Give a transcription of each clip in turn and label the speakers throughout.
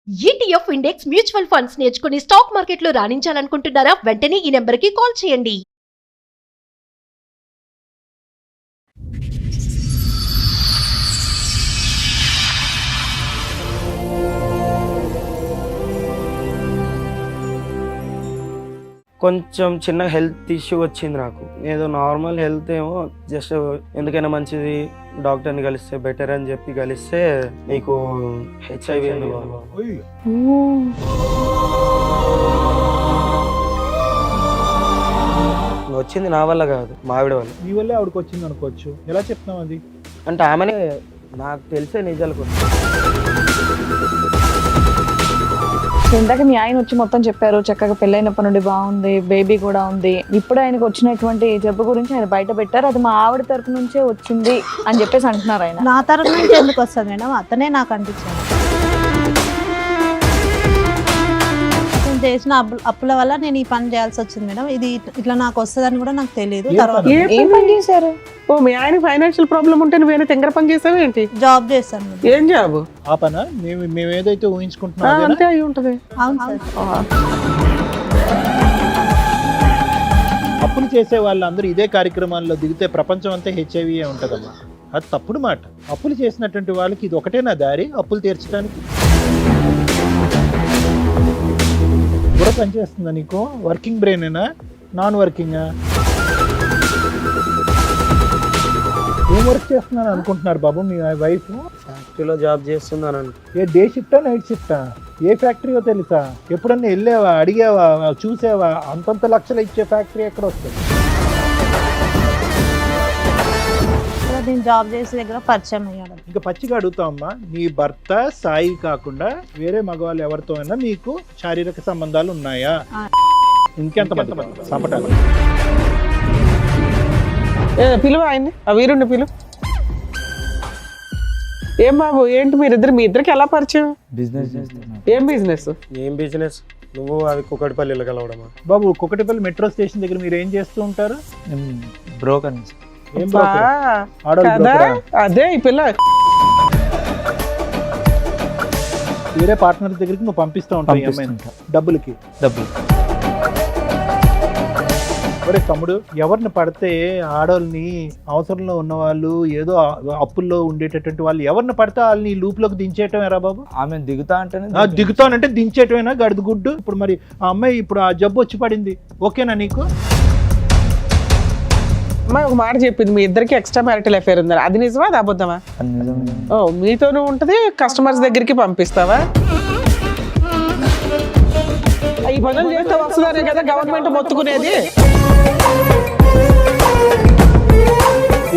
Speaker 1: ETF index mutual funds నేర్చుకుని stock మార్కెట్లో రాణించాలనుకుంటున్నారా? వెంటనే ఈ నెంబర్కి కాల్ చేయండి.
Speaker 2: కొంచెం చిన్న హెల్త్ ఇష్యూ వచ్చింది నాకు. ఏదో నార్మల్ హెల్త్ ఏమో జస్ట్ ఎందుకైనా మంచిది డాక్టర్ని కలిస్తే బెటర్ అని చెప్పి కలిస్తే నీకు హెచ్ఐవి అని వచ్చింది. నా వల్ల కాదు, మా ఆవిడ వల్ల.
Speaker 3: నీ వల్లే ఆవిడకి వచ్చింది అనుకోవచ్చు. ఎలా చెప్తున్నావు అది?
Speaker 2: అంటే ఆమెనే నాకు తెలిసే నిజాలు
Speaker 4: ఇందాక మీ ఆయన వచ్చి మొత్తం చెప్పారు, చక్కగా పెళ్ళైనప్పటి నుండి బాగుంది, బేబీ కూడా ఉంది. ఇప్పుడు ఆయనకు వచ్చినటువంటి జబ్బు గురించి ఆయన బయట పెట్టారు, అది మా ఆవిడ తరపు నుంచే వచ్చింది అని చెప్పేసి అంటున్నారు. ఆయన
Speaker 5: నా తరపు నుంచి ఎందుకు వస్తుంది మేడం? అతనే నాకు అనిపించింది. నేను చేసిన అప్పుల వల్ల నేను ఈ పని చేయాల్సి వచ్చింది మేడం. ఇది ఇట్లా నాకు వస్తుందని కూడా నాకు తెలియదు. తర్వాత
Speaker 4: ఏం పని చేశారు?
Speaker 6: ఓ మీ ఆయన ఫైనాన్షియల్ ప్రాబ్లం ఉంటే నువ్వేనా తెంగర పని చేసావు ఏంటి?
Speaker 5: జాబ్ చేస్తాను మేడం.
Speaker 6: ఏం జాబ్?
Speaker 3: ఆ పనా మేము ఏదైతే ఊహించుకుంటున్నాం
Speaker 6: అంతే అయి ఉంటది.
Speaker 5: అవును సార్.
Speaker 3: అప్పులు చేసే వాళ్ళందరూ ఇదే కార్యక్రమాల్లో దిగితే ప్రపంచం అంతా హెచ్ఐవి ఉంటుందమ్మా. అది తప్పుడు మాట. అప్పులు చేసినటువంటి వాళ్ళకి ఇది ఒకటేనా దారి అప్పులు తీర్చడానికి? కూడా పనిచేస్తుందా నీకు? వర్కింగ్ బ్రెయినేనా, నాన్ వర్కింగా? ఏం వర్క్ చేస్తున్నాను అనుకుంటున్నారు బాబు మీ వైఫ్?
Speaker 2: ఫ్యాక్టరీలో జాబ్ చేస్తున్నాను.
Speaker 3: ఏ డే షిఫ్టా నైట్ షిఫ్టా? ఏ ఫ్యాక్టరీయో తెలుసా? ఎప్పుడన్నా వెళ్ళావా, అడిగావా, చూసావా? అంతంత లక్షలు ఇచ్చే ఫ్యాక్టరీ ఎక్కడ వస్తుంది?
Speaker 5: నేను జాబ్ చేసే దగ్గర పరిచయం అయ్యాడు.
Speaker 3: ఇంకా పచ్చిగా అడుగుతామమ్మా, నీ భర్త సాయి కాకుండా వేరే మగవాళ్ళు ఎవరితో అయినా మీకు శారీరక సంబంధాలు ఉన్నాయా? ఇంకెంత మంది సంపటాలు?
Speaker 6: పిలువ ఆయన్ని, ఆ వీరుణ్ణి పిలువ. ఏం బాబు ఏంటి మీ ఇద్దరికి ఎలా పరిచయం?
Speaker 2: బిజినెస్.
Speaker 6: ఏం బిజినెస్?
Speaker 2: ఏం బిజినెస్? నువ్వు అది కుకటిపల్లిలో కలవడమా?
Speaker 3: బాబు కుకటిపల్లి మెట్రో స్టేషన్ దగ్గర మీరు ఏం చేస్తూ ఉంటారు?
Speaker 2: బ్రోకర్.
Speaker 3: ఏం broker? ఆడవాళ్ళు broker ఆ?
Speaker 6: అదే ఈ పిల్ల
Speaker 3: వేరే పార్ట్నర్ దగ్గరికి నువ్వు పంపిస్తూ ఉంటావు డబ్బులకి. ఒరే తమ్ముడు, ఎవరిని పడితే ఆడవాళ్ళని, అవసరంలో ఉన్న వాళ్ళు, ఏదో అప్పుల్లో ఉండేటటువంటి వాళ్ళు ఎవరిని పడితే వాళ్ళని లూప్లోకి దించేయటమేరా బాబు?
Speaker 7: ఆమె
Speaker 3: దిగుతానంటే దించేయటమేనా గడిది గుడ్డు? ఇప్పుడు మరి ఆ అమ్మాయి ఇప్పుడు ఆ జబ్బు వచ్చి పడింది, ఓకేనా నీకు?
Speaker 6: అమ్మాయి ఒక మాట చెప్పింది, మీ ఇద్దరికి ఎక్స్ట్రా మ్యారిటల్ అఫేర్ ఉందా? అది నిజమా, అది అబద్ధమా? ఓ మీతోనూ ఉంటది, కస్టమర్స్ దగ్గరికి పంపిస్తావా? ఈ పనులు చేస్తే వస్తుందనే కదా గవర్నమెంట్ మొత్తుకునేది.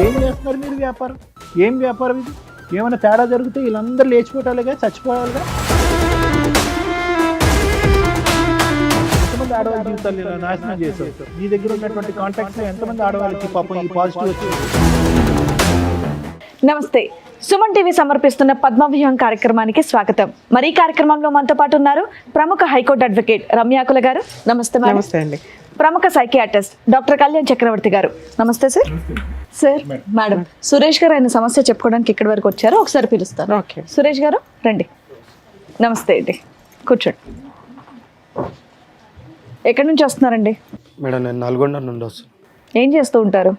Speaker 3: ఏం చేస్తున్నారు మీరు వ్యాపారం? ఏం వ్యాపారం ఇది? ఏమైనా తేడా జరిగితే వీళ్ళందరూ లేచిపోవటాలుగా, చచ్చిపోవాలిగా. ఎంతమంది ఆడవాళ్ళ జీవితాలు ఇలా నాశనం చేశారు? నీ దగ్గర ఉన్నటువంటి కాంటాక్ట్స్ ఎంతమంది ఆడవాళ్ళకి పాపం ఈ పాజిటివ్ వచ్చింది?
Speaker 4: నమస్తే, సుమన్ టీవీ సమర్పిస్తున్న పద్మవ్యూహం కార్యక్రమానికి స్వాగతం. మరి ఈ కార్యక్రమంలో మనతో పాటు ఉన్నారు ప్రముఖ హైకోర్టు అడ్వకేట్ రమ్యాకుల గారు. నమస్తే మేడం.
Speaker 6: నమస్తే అండి.
Speaker 4: ప్రముఖ సైకియాట్రిస్ట్ డాక్టర్ కళ్యాణ్ చక్రవర్తి గారు. నమస్తే సార్. సార్ మేడం, సురేష్ గారు ఆయన సమస్య చెప్పుకోవడానికి ఇక్కడి వరకు వచ్చారు, ఒకసారి పిలుస్తాను.
Speaker 6: ఓకే
Speaker 4: సురేష్ గారు రండి. నమస్తే అండి, కూర్చోండి. ఎక్కడి నుంచి వస్తున్నారండి?
Speaker 2: మేడం నేను నల్గొండ నుండి వస్తున్నాను.
Speaker 4: ఏం చేస్తూ ఉంటారు?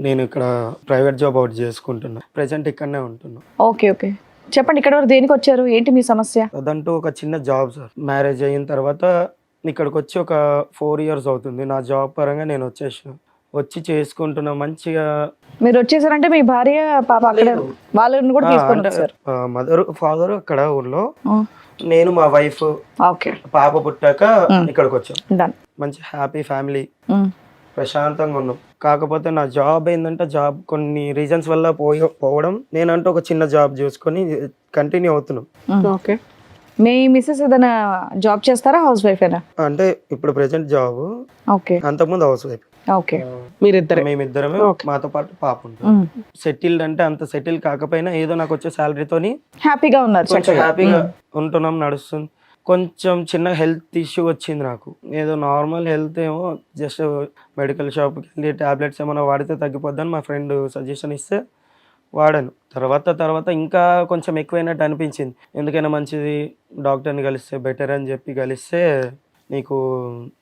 Speaker 2: నేను ఇక్కడ ప్రైవేట్ జాబ్ అవుట్ చేసుకుంటున్నా, ప్రెసెంట్ ఇక్కడనే ఉంటున్నా.
Speaker 4: ఓకే ఓకే, చెప్పండి ఇక్కడ వరకు దేనికి వచ్చారు, ఏంటి మీ సమస్య?
Speaker 2: అదంటూ ఒక చిన్న జాబ్ సార్. మ్యారేజ్ అయిన తర్వాత ఇక్కడికి వచ్చి ఒక 4 years అవుతుంది. నా జాబ్ పరంగా నేను వచ్చి చేసుకుంటున్నా మంచిగా.
Speaker 4: మీరు వచ్చేసారంటే మీ భార్య పాప అక్కడ వాళ్ళని కూడా తీసుకొని వచ్చారు?
Speaker 2: మదర్ ఫాదర్ అక్కడ ఊర్లో, నేను మా వైఫ్,
Speaker 4: ఓకే,
Speaker 2: పాప పుట్టాక ఇక్కడికి వచ్చాం.
Speaker 4: డన్.
Speaker 2: మంచి హ్యాపీ ఫ్యామిలీ, ప్రశాంతంగా ఉన్నాం. కాకపోతే నా జాబ్ ఏంటంటే జాబ్ కొన్ని రీజన్స్ వల్ల పోవడం, నేనంటూ ఒక చిన్న జాబ్ చూసుకొని కంటిన్యూ అవుతున్నాం.
Speaker 4: ఓకే, మీ మిస్సెస్ ఏదైనా జాబ్ చేస్తారా, హౌస్ వైఫ్ అయినా?
Speaker 2: అంటే ఇప్పుడు ప్రెసెంట్ జాబ్,
Speaker 4: ఓకే,
Speaker 2: అంతకుముందు హౌస్ వైఫ్.
Speaker 4: ఓకే,
Speaker 2: మేమిద్దరమే, మాతో పాటు పాప ఉంటుంది. సెటిల్డ్ అంటే అంత సెటిల్ కాకపోయినా ఏదో నాకు వచ్చే శాలరీతోని
Speaker 4: హ్యాపీగా ఉన్నారు,
Speaker 2: హ్యాపీగా ఉంటున్నాం, నడుస్తుంది. కొంచెం చిన్న హెల్త్ ఇష్యూ వచ్చింది నాకు. ఏదో నార్మల్ హెల్త్ ఏమో జస్ట్ మెడికల్ షాప్కి వెళ్ళి టాబ్లెట్స్ ఏమైనా వాడితే తగ్గిపోద్దని మా ఫ్రెండ్ సజెషన్ ఇస్తే వాడాను. తర్వాత ఇంకా కొంచెం ఎక్కువైనట్టు అనిపించింది. ఎందుకైనా మంచిది డాక్టర్ని కలిస్తే బెటర్ అని చెప్పి కలిస్తే నీకు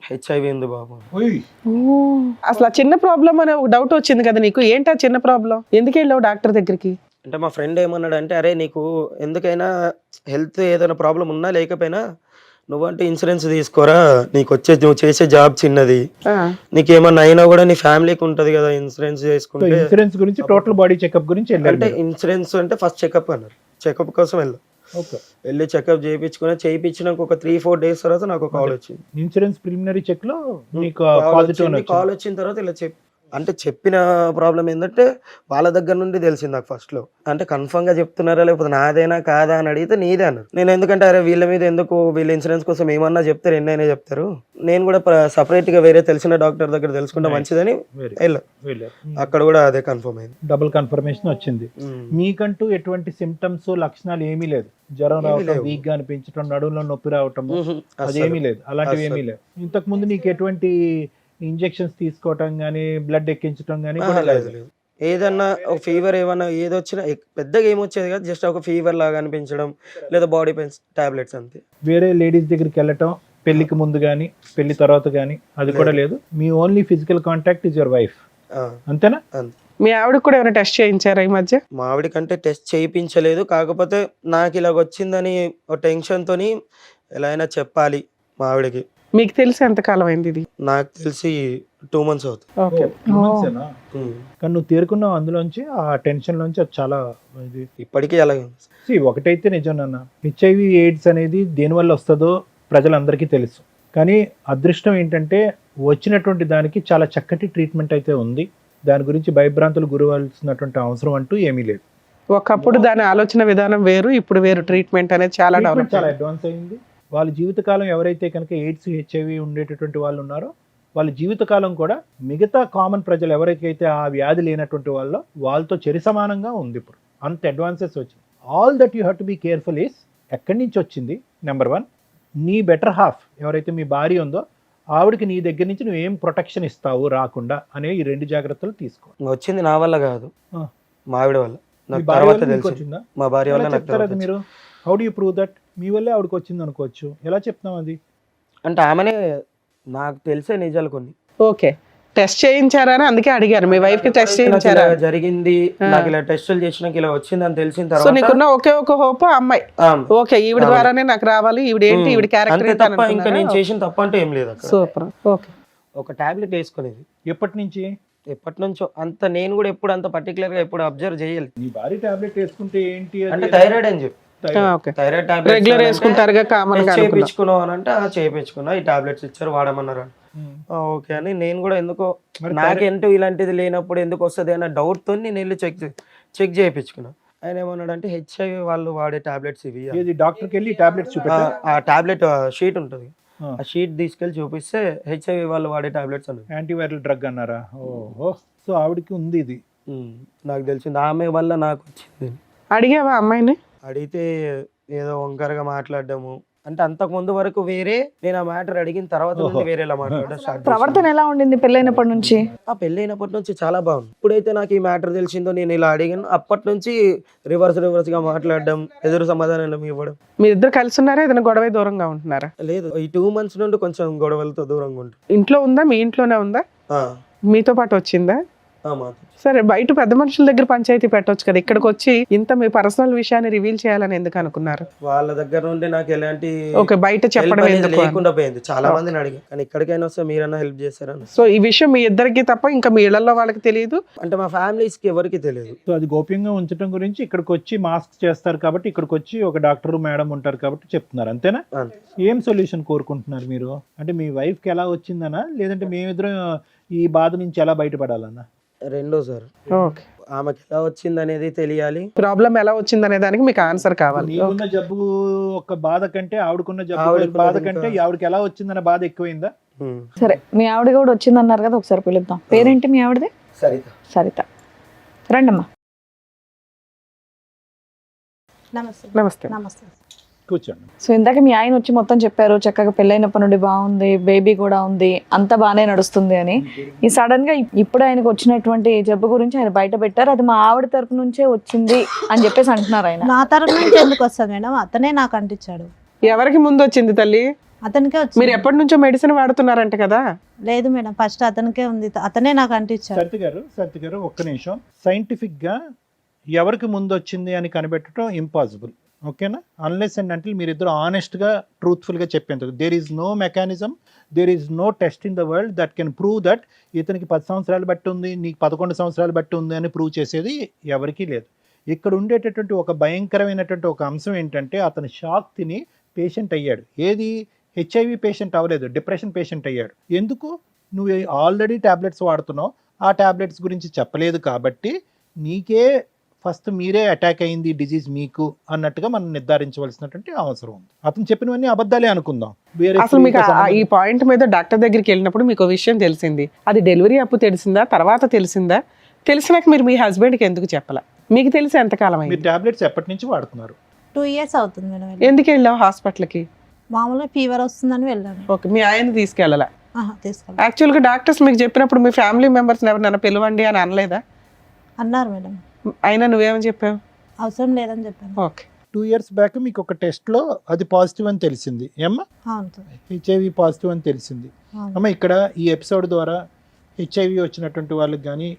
Speaker 2: హెచ్ఐవి ఉంది బాబు.
Speaker 6: అసలు ఆ చిన్న ప్రాబ్లం అనే ఒక డౌట్ వచ్చింది కదా నీకు, ఏంటి ఆ చిన్న ప్రాబ్లం, ఎందుకు వెళ్ళావు డాక్టర్ దగ్గరికి?
Speaker 2: అంటే మా ఫ్రెండ్ ఏమన్నాడు అంటే, అరే నీకు ఎందుకైనా హెల్త్ ఏదైనా ప్రాబ్లం ఉన్నా లేకపోయినా నువ్వంటే ఇన్సూరెన్స్ తీసుకోరా, నువ్వు చేసే జాబ్ చిన్నది, నీకేమన్నా అయినా కూడా నీ ఫ్యామిలీకి ఉంటది కదా ఇన్సూరెన్స్ చేసుకుంటే.
Speaker 3: ఇన్సూరెన్స్ గురించి టోటల్ బాడీ చెకప్ గురించి
Speaker 2: అంటే ఇన్సూరెన్స్ అంటే ఫస్ట్ చెకప్ అన్నారు, చెకప్ కోసం వెళ్ళి చెకప్ చేయించినాక ఒక 3-4 డేస్ తర్వాత నాకు కాల్ వచ్చింది.
Speaker 3: ఇన్సూరెన్స్ ప్రిలిమినరీ చెక్ లో నీకు పాజిటివ్
Speaker 2: కాల్ వచ్చిన తర్వాత ఇలా అంటే చెప్పిన ప్రాబ్లం ఏంటంటే వాళ్ళ దగ్గర నుండి తెలిసింది నాకు ఫస్ట్ లో. అంటే కన్ఫర్మ్ గా చెప్తున్నారా లేకపోతే నాదేనా కాదా అని అడిగితే నీదే అన్నారు. నేను ఎందుకంటే అరే వీళ్ళ మీద ఎందుకు, వీళ్ళ ఇన్సూరెన్స్ కోసం ఏమన్నా చెప్తారు, ఎన్నైనా చెప్తారు, నేను కూడా సపరేట్ గా వేరే తెలిసిన డాక్టర్ దగ్గర తెలుసుకుంటే మంచిదని వెళ్ళా. అక్కడ కూడా అదే కన్ఫర్మ్ అయింది,
Speaker 3: డబుల్ కన్ఫర్మేషన్ వచ్చింది. మీకంటూ ఎటువంటి సిమ్టమ్స్ లక్షణాలు ఏమీ లేదు, జ్వరం రావటం, వీక్ గా అనిపించడం, నడుములో నొప్పి రావటం అదేమీ లేదు, అలాంటివి ఏమీ లేవు. ఇంతకు ముందు నీకు ఎటువంటి ఇంజెక్షన్స్ తీసుకోవటం గానీ బ్లడ్ ఎక్కించడం గానీ
Speaker 2: లేదు. ఏదన్నా ఒక ఫీవర్ ఏమన్నా ఏదొచ్చినా పెద్దగా ఏమొచ్చేది కాదు, జస్ట్ ఒక ఫీవర్ లాగా అనిపించడం లేదా బాడీ పెయిన్స్ టాబ్లెట్స్ అంతే.
Speaker 3: వేరే లేడీస్ దగ్గరికి వెళ్ళటం పెళ్లికి ముందు గానీ పెళ్లి తర్వాత గానీ అది కూడా లేదు. మీ only physical contact is your wife, అంతేనా?
Speaker 6: మీ ఆవిడకి కూడా ఏమైనా టెస్ట్ చేయించారా ఈ మధ్య?
Speaker 2: మా ఆవిడ కంటే టెస్ట్ చేయించలేదు, కాకపోతే నాకు ఇలాగ వచ్చిందని ఒక టెన్షన్ తోని ఎలా అయినా చెప్పాలి మా ఆవిడకి.
Speaker 6: మీకు తెలిసి ఎంతకాలం అయింది ఇది?
Speaker 2: నాకు తెలిసి 2 months అవుతుంది.
Speaker 3: కానీ నువ్వు తేరుకున్నావు అందులోంచి, ఆ టెన్షన్ లోంచి. అది చాలా ఇది
Speaker 2: ఇప్పటికీ అలాగే ఉంది.
Speaker 3: ఒకటైతే నిజం నాన్న, హెచ్ఐవి ఎయిడ్స్ అనేది దేనివల్ల వస్తుందో ప్రజలందరికీ తెలుసు. కానీ అదృష్టం ఏంటంటే వచ్చినటువంటి దానికి చాలా చక్కటి ట్రీట్మెంట్ అయితే ఉంది. దాని గురించి భయభ్రాంతులు గురవలసినటువంటి అవసరం అంటూ ఏమీ లేదు.
Speaker 6: ఒకప్పుడు దాని ఆలోచన విధానం వేరు, ఇప్పుడు వేరు. ట్రీట్మెంట్ అనేది చాలా
Speaker 3: అడ్వాన్స్ అయింది. వాళ్ళ జీవితకాలం ఎవరైతే కనుక ఎయిడ్స్ హెచ్ఐవి ఉండేటటువంటి వాళ్ళు ఉన్నారో వాళ్ళ జీవితకాలం కూడా మిగతా కామన్ ప్రజలు ఎవరికైతే ఆ వ్యాధి లేనటువంటి వాళ్ళతో చెరి సమానంగా ఉంది. ఇప్పుడు అంత అడ్వాన్సెస్ వచ్చింది. All that you have to be careful is ఎక్కడి నుంచి వచ్చింది. నెంబర్ 1, నీ బెటర్ హాఫ్ ఎవరైతే మీ భార్య ఉందో ఆవిడకి నీ దగ్గర నుంచి నువ్వు ఏం ప్రొటెక్షన్ ఇస్తావు రాకుండా అనే ఈ 2 జాగ్రత్తలు తీసుకో.
Speaker 2: వచ్చింది నా వల్ల కాదు, మా ఆవిడ వల్ల. మా భార్య వల్ల
Speaker 3: చెప్తారు అది మీరు. How do you prove that? మీ వల్లే ఆవిడకి వచ్చింది అనుకోవచ్చు, ఎలా చెప్తాం అది?
Speaker 2: అంటే ఆమెనే నాకు తెలిసే నిజాలు కొన్ని.
Speaker 6: ఓకే, టెస్ట్ చేయించారా అని అందుకే అడిగారు. మీ వైఫ్ కి టెస్ట్ చేయించారా?
Speaker 2: జరిగింది, నాకు ఇలా టెస్టులు చేసినాక ఇలా వచ్చింది అని తెలిసిన
Speaker 6: సో
Speaker 2: తర్వాత
Speaker 6: నీకున్న ఒకే ఒక హోప్ అమ్మాయి, ఓకే ఈవిడ ద్వారానే నాకు రావాలి, ఈవిడ ఏంటి ఈవిడ క్యారెక్టర్
Speaker 2: తప్ప ఇంకా నేను చేసిన తప్ప అంటే ఏం లేదు.
Speaker 6: సూపర్. ఓకే,
Speaker 2: ఒక టాబ్లెట్ వేసుకునేది.
Speaker 3: ఎప్పటి నుంచో
Speaker 2: అంత నేను కూడా ఎప్పుడు అంత పర్టికులర్ గా ఎప్పుడు అబ్జర్వ్ చేయాలి.
Speaker 3: నీ భార్య టాబ్లెట్ వేసుకుంటే ఏంటి
Speaker 2: అంటే థైరాయిడ్ అని చెప్పి, థైరాయిడ్ టాబ్లెట్
Speaker 6: రెగ్యులర్ వేసుకుంటారుగా కామన్ గా.
Speaker 2: చేయించుకున్నావు అని అంటే చేయించుకున్నా, ఈ టాబ్లెట్స్ ఇచ్చారు వాడమన్నారు. ఓకే అని నేను కూడా ఎందుకో నాకేంటో ఇలాంటిది లేనప్పుడు ఎందుకు వస్తుంది అన్న డౌట్ తో నేను వెళ్ళి చెక్ చేయించుకున్నా. ఆయన ఏమన్నాడు అంటే హెచ్ఐవి వాళ్ళు వాడే టాబ్లెట్స్ ఇవి.
Speaker 3: డాక్టర్కి వెళ్ళి టాబ్లెట్స్
Speaker 2: ఆ టాబ్లెట్ షీట్ ఉంటుంది, ఆ షీట్ తీసుకెళ్లి చూపిస్తే హెచ్ఐవి వాళ్ళు వాడే టాబ్లెట్స్ అన్నారు.
Speaker 3: యాంటీవైరల్ డ్రగ్ అన్నారా? ఓహో, సో ఆవిడకి ఉంది ఇది.
Speaker 2: నాకు తెలిసింది, ఆమె వల్ల నాకు వచ్చింది.
Speaker 6: అడిగావా అమ్మాయిని?
Speaker 2: అడిగితే ఏదో వంకరగా మాట్లాడడము, అంటే అంతకు ముందు వరకు వేరే, నేను ఆ మ్యాటర్ అడిగిన తర్వాత నుండి వేరేలా మాట్లాడడం స్టార్ట్.
Speaker 4: ప్రవర్తన ఎలా ఉండింది పెళ్ళైనప్పటి నుంచి?
Speaker 2: ఆ పెళ్ళైనప్పటి నుంచి చాలా బాగుంది. ఇప్పుడైతే నాకు ఈ మ్యాటర్ తెలిసిందో నేను ఇలా అడిగాను, అప్పటి నుంచి రివర్స్ గా మాట్లాడడం, ఎదురు సమాధానం ఇవ్వడం.
Speaker 6: మీరిద్దరు కలిసి ఉన్నారా, ఏదైనా గొడవ దూరంగా ఉంటున్నారా?
Speaker 2: లేదు, ఈ 2 months నుండి కొంచెం గొడవలతో దూరంగా ఉంటుంది.
Speaker 6: ఇంట్లో ఉందా? మీ ఇంట్లోనే ఉందా? మీతో పాటు వచ్చిందా? సరే, బయట పెద్ద మనుషుల దగ్గర పంచాయతీ పెట్టొచ్చు కదా, ఇక్కడికి వచ్చి ఇంత మీ పర్సనల్ విషయాన్ని రివీల్ చేయాలని ఎందుకు అనుకున్నారు?
Speaker 2: వాళ్ళ దగ్గర నుండి నాకు ఎలాంటి
Speaker 6: బయట చెప్పడం
Speaker 2: లేకుండా పోయింది. చాలా మందిని అడిగా, కానీ ఇక్కడికైనా వస్తే మీరన్నా హెల్ప్ చేస్తారని.
Speaker 6: సో ఈ విషయం మీ ఇద్దరికి తప్ప ఇంకా మీ ఇళ్లలో వాళ్ళకి తెలియదు,
Speaker 2: అంటే మా ఫ్యామిలీస్ కి ఎవరికి తెలియదు.
Speaker 3: సో అది గోప్యంగా ఉంచడం గురించి ఇక్కడికి వచ్చి మాస్క్ చేస్తారు కాబట్టి, ఇక్కడికి వచ్చి ఒక డాక్టర్ మేడం ఉంటారు కాబట్టి చెప్తున్నారు, అంతేనా? ఏం సొల్యూషన్ కోరుకుంటున్నారు మీరు? అంటే మీ వైఫ్ కి ఎలా వచ్చిందనా, లేదంటే మేమిద్దరం ఈ బాధ నుంచి ఎలా బయటపడాలన్నా?
Speaker 2: రెండో సార్, ఆమెకి ఎలా వచ్చింది అనేది తెలియాలి,
Speaker 6: ప్రాబ్లం ఎలా వచ్చింది అనే దానికి మీకు ఆన్సర్ కావాలి.
Speaker 3: నీకున్న జబ్బు ఒక బాధ కంటే ఆవిడకున్న జబ్బు బాధ కంటే ఆవిడకి ఎలా వచ్చిందన్న బాధ ఎక్కువైందా?
Speaker 4: సరే, మీ ఆవిడ కూడా వచ్చింది అన్నారు కదా, ఒకసారి పిలుద్దాం. పేరేంటి మీ ఆవిడది? సరిత. రండమ్మా.
Speaker 5: నమస్తే.
Speaker 6: నమస్తే.
Speaker 5: నమస్తే.
Speaker 3: కూర్చోండి.
Speaker 4: సో ఇందాక మీ ఆయన వచ్చి మొత్తం చెప్పారు చక్కగా పెళ్ళైనప్పటి నుండి బాగుంది, బేబీ కూడా ఉంది, అంతా బాగానే నడుస్తుంది అని. ఈ సడన్ గా ఇప్పుడు ఆయనకు వచ్చినటువంటి జబ్బు గురించి ఆయన బయట పెట్టారు, అది మా ఆవిడ తరపు నుంచే వచ్చింది అని చెప్పేసి అంటున్నారు ఆయన.
Speaker 5: నా తరపు నుంచి ఎందుకు వస్తుంది మేడం? అతనే నాకు అంటించాడు.
Speaker 6: ఎవరికి ముందు వచ్చింది తల్లి?
Speaker 5: అతనికే
Speaker 6: మీరు
Speaker 5: వచ్చింది.
Speaker 6: ఎప్పటి నుంచో మెడిసిన్ వాడుతున్నారంట కదా?
Speaker 5: లేదు మేడం, ఫస్ట్ అతనికే ఉంది, అతనే నాకు అంటించాడు.
Speaker 3: సత్య గారు ఒక్క నిమిషం. సైంటిఫిక్ గా ఎవరికి ముందు వచ్చింది అని కనిపెట్టడం ఇంపాసిబుల్, ఓకేనా? అన్లెస్ అండ్ అంటే మీరిద్దరు ఆనెస్ట్ గా ట్రూత్ఫుల్ గా చెప్పేందుకు there is no mechanism, there is no test in the world that can prove that ఇతనికి 10 సంవత్సరాలు బట్టి ఉంది, నీకు 11 సంవత్సరాలు బట్టి ఉంది అని ప్రూవ్ చేసేది ఎవరికీ లేదు. ఇక్కడ ఉండేటటువంటి ఒక భయంకరమైనటువంటి ఒక అంశం ఏంటంటే అతను షాక్ తిని పేషెంట్ అయ్యాడు. ఏది? హెచ్ఐవి పేషెంట్ అవ్వలేదు, డిప్రెషన్ పేషెంట్ అయ్యాడు. ఎందుకు? నువ్వు ఆల్రెడీ ట్యాబ్లెట్స్ వాడుతున్నావు, ఆ ట్యాబ్లెట్స్ గురించి చెప్పలేదు కాబట్టి నీకే ఫస్ట్ మీరే అటాక్ అయింది డిజీజ్ మీకు అన్నట్టుగా మనం నిర్ధారించవలసినటువంటి అవసరం ఉంది. అతను చెప్పినవన్నీ అబద్ధాలే అనుకుందాం.
Speaker 6: అసలు మీకు ఈ పాయింట్ మీద డాక్టర్ దగ్గరికి వెళ్ళినప్పుడు మీకు విషయం తెలిసింది, అది డెలివరీ అప్పుడు తెలిసిందా, తర్వాత తెలిసిందా? తెలిసినాక మీరు మీ హస్బెండ్కి ఎందుకు చెప్పాలా? మీకు తెలిసి ఎంతకాలం
Speaker 3: మీరు
Speaker 6: అయింది?
Speaker 3: ట్యాబ్లెట్స్ ఎప్పటి నుంచి వాడుతున్నారు?
Speaker 5: 2 years అవుతుంది మేడం.
Speaker 6: ఎందుకు వెళ్ళావు హాస్పిటల్కి?
Speaker 5: మామూలుగా ఫీవర్ వస్తుందని వెళ్ళాను.
Speaker 6: ఓకే, మీ ఆయన తీసుకెళ్ళాలా?
Speaker 5: తీసుకెళ్ళి
Speaker 6: యాక్చువల్గా డాక్టర్స్ మీకు చెప్పినప్పుడు మీ ఫ్యామిలీ మెంబర్స్ ఎవరినైనా పిలవండి అని అనలేదా?
Speaker 5: అన్నారు మేడం.
Speaker 6: అయినా నువ్వేమని చెప్పావు?
Speaker 5: అవసరం లేదని చెప్పాను.
Speaker 6: ఓకే.
Speaker 3: 2 years బ్యాక్ మీకు ఒక టెస్ట్లో అది పాజిటివ్ అని తెలిసింది ఏమ్మా?
Speaker 5: అవును సార్.
Speaker 3: హెచ్ఐవి పాజిటివ్ అని తెలిసింది.
Speaker 5: అవును.
Speaker 3: అమ్మ ఇక్కడ ఈ ఎపిసోడ్ ద్వారా హెచ్ఐవి వచ్చినటువంటి వాళ్ళకి కానీ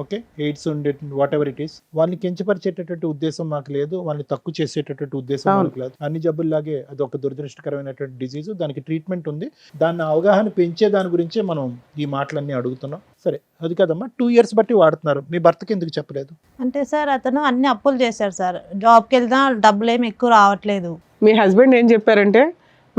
Speaker 3: ఓకే ఎయిడ్స్ ఉండే వాట్ ఎవర్ ఇట్ ఈస్ వాళ్ళని కించపరిచేటటువంటి ఉద్దేశం మాకు లేదు, వాళ్ళని తక్కువ చేసేటటువంటి ఉద్దేశం మాకు లేదు. అన్ని జబ్బుల్లాగే అది ఒక దురదృష్టకరమైనటువంటి డిజీజ్, దానికి ట్రీట్మెంట్ ఉంది. దాన్ని అవగాహన పెంచే దాని గురించే మనం ఈ మాటలన్నీ అడుగుతున్నాం. సరే అది కదమ్మా, 2 years బట్టి వాడుతున్నారు, మీ భర్తకి ఎందుకు చెప్పలేదు?
Speaker 5: అంటే సార్ అతను అన్ని అప్పులు చేశాడు సార్, జాబ్కి వెళ్తా డబ్బులు ఏమి ఎక్కువ రావట్లేదు.
Speaker 6: మీ హస్బెండ్ ఏం చెప్పారంటే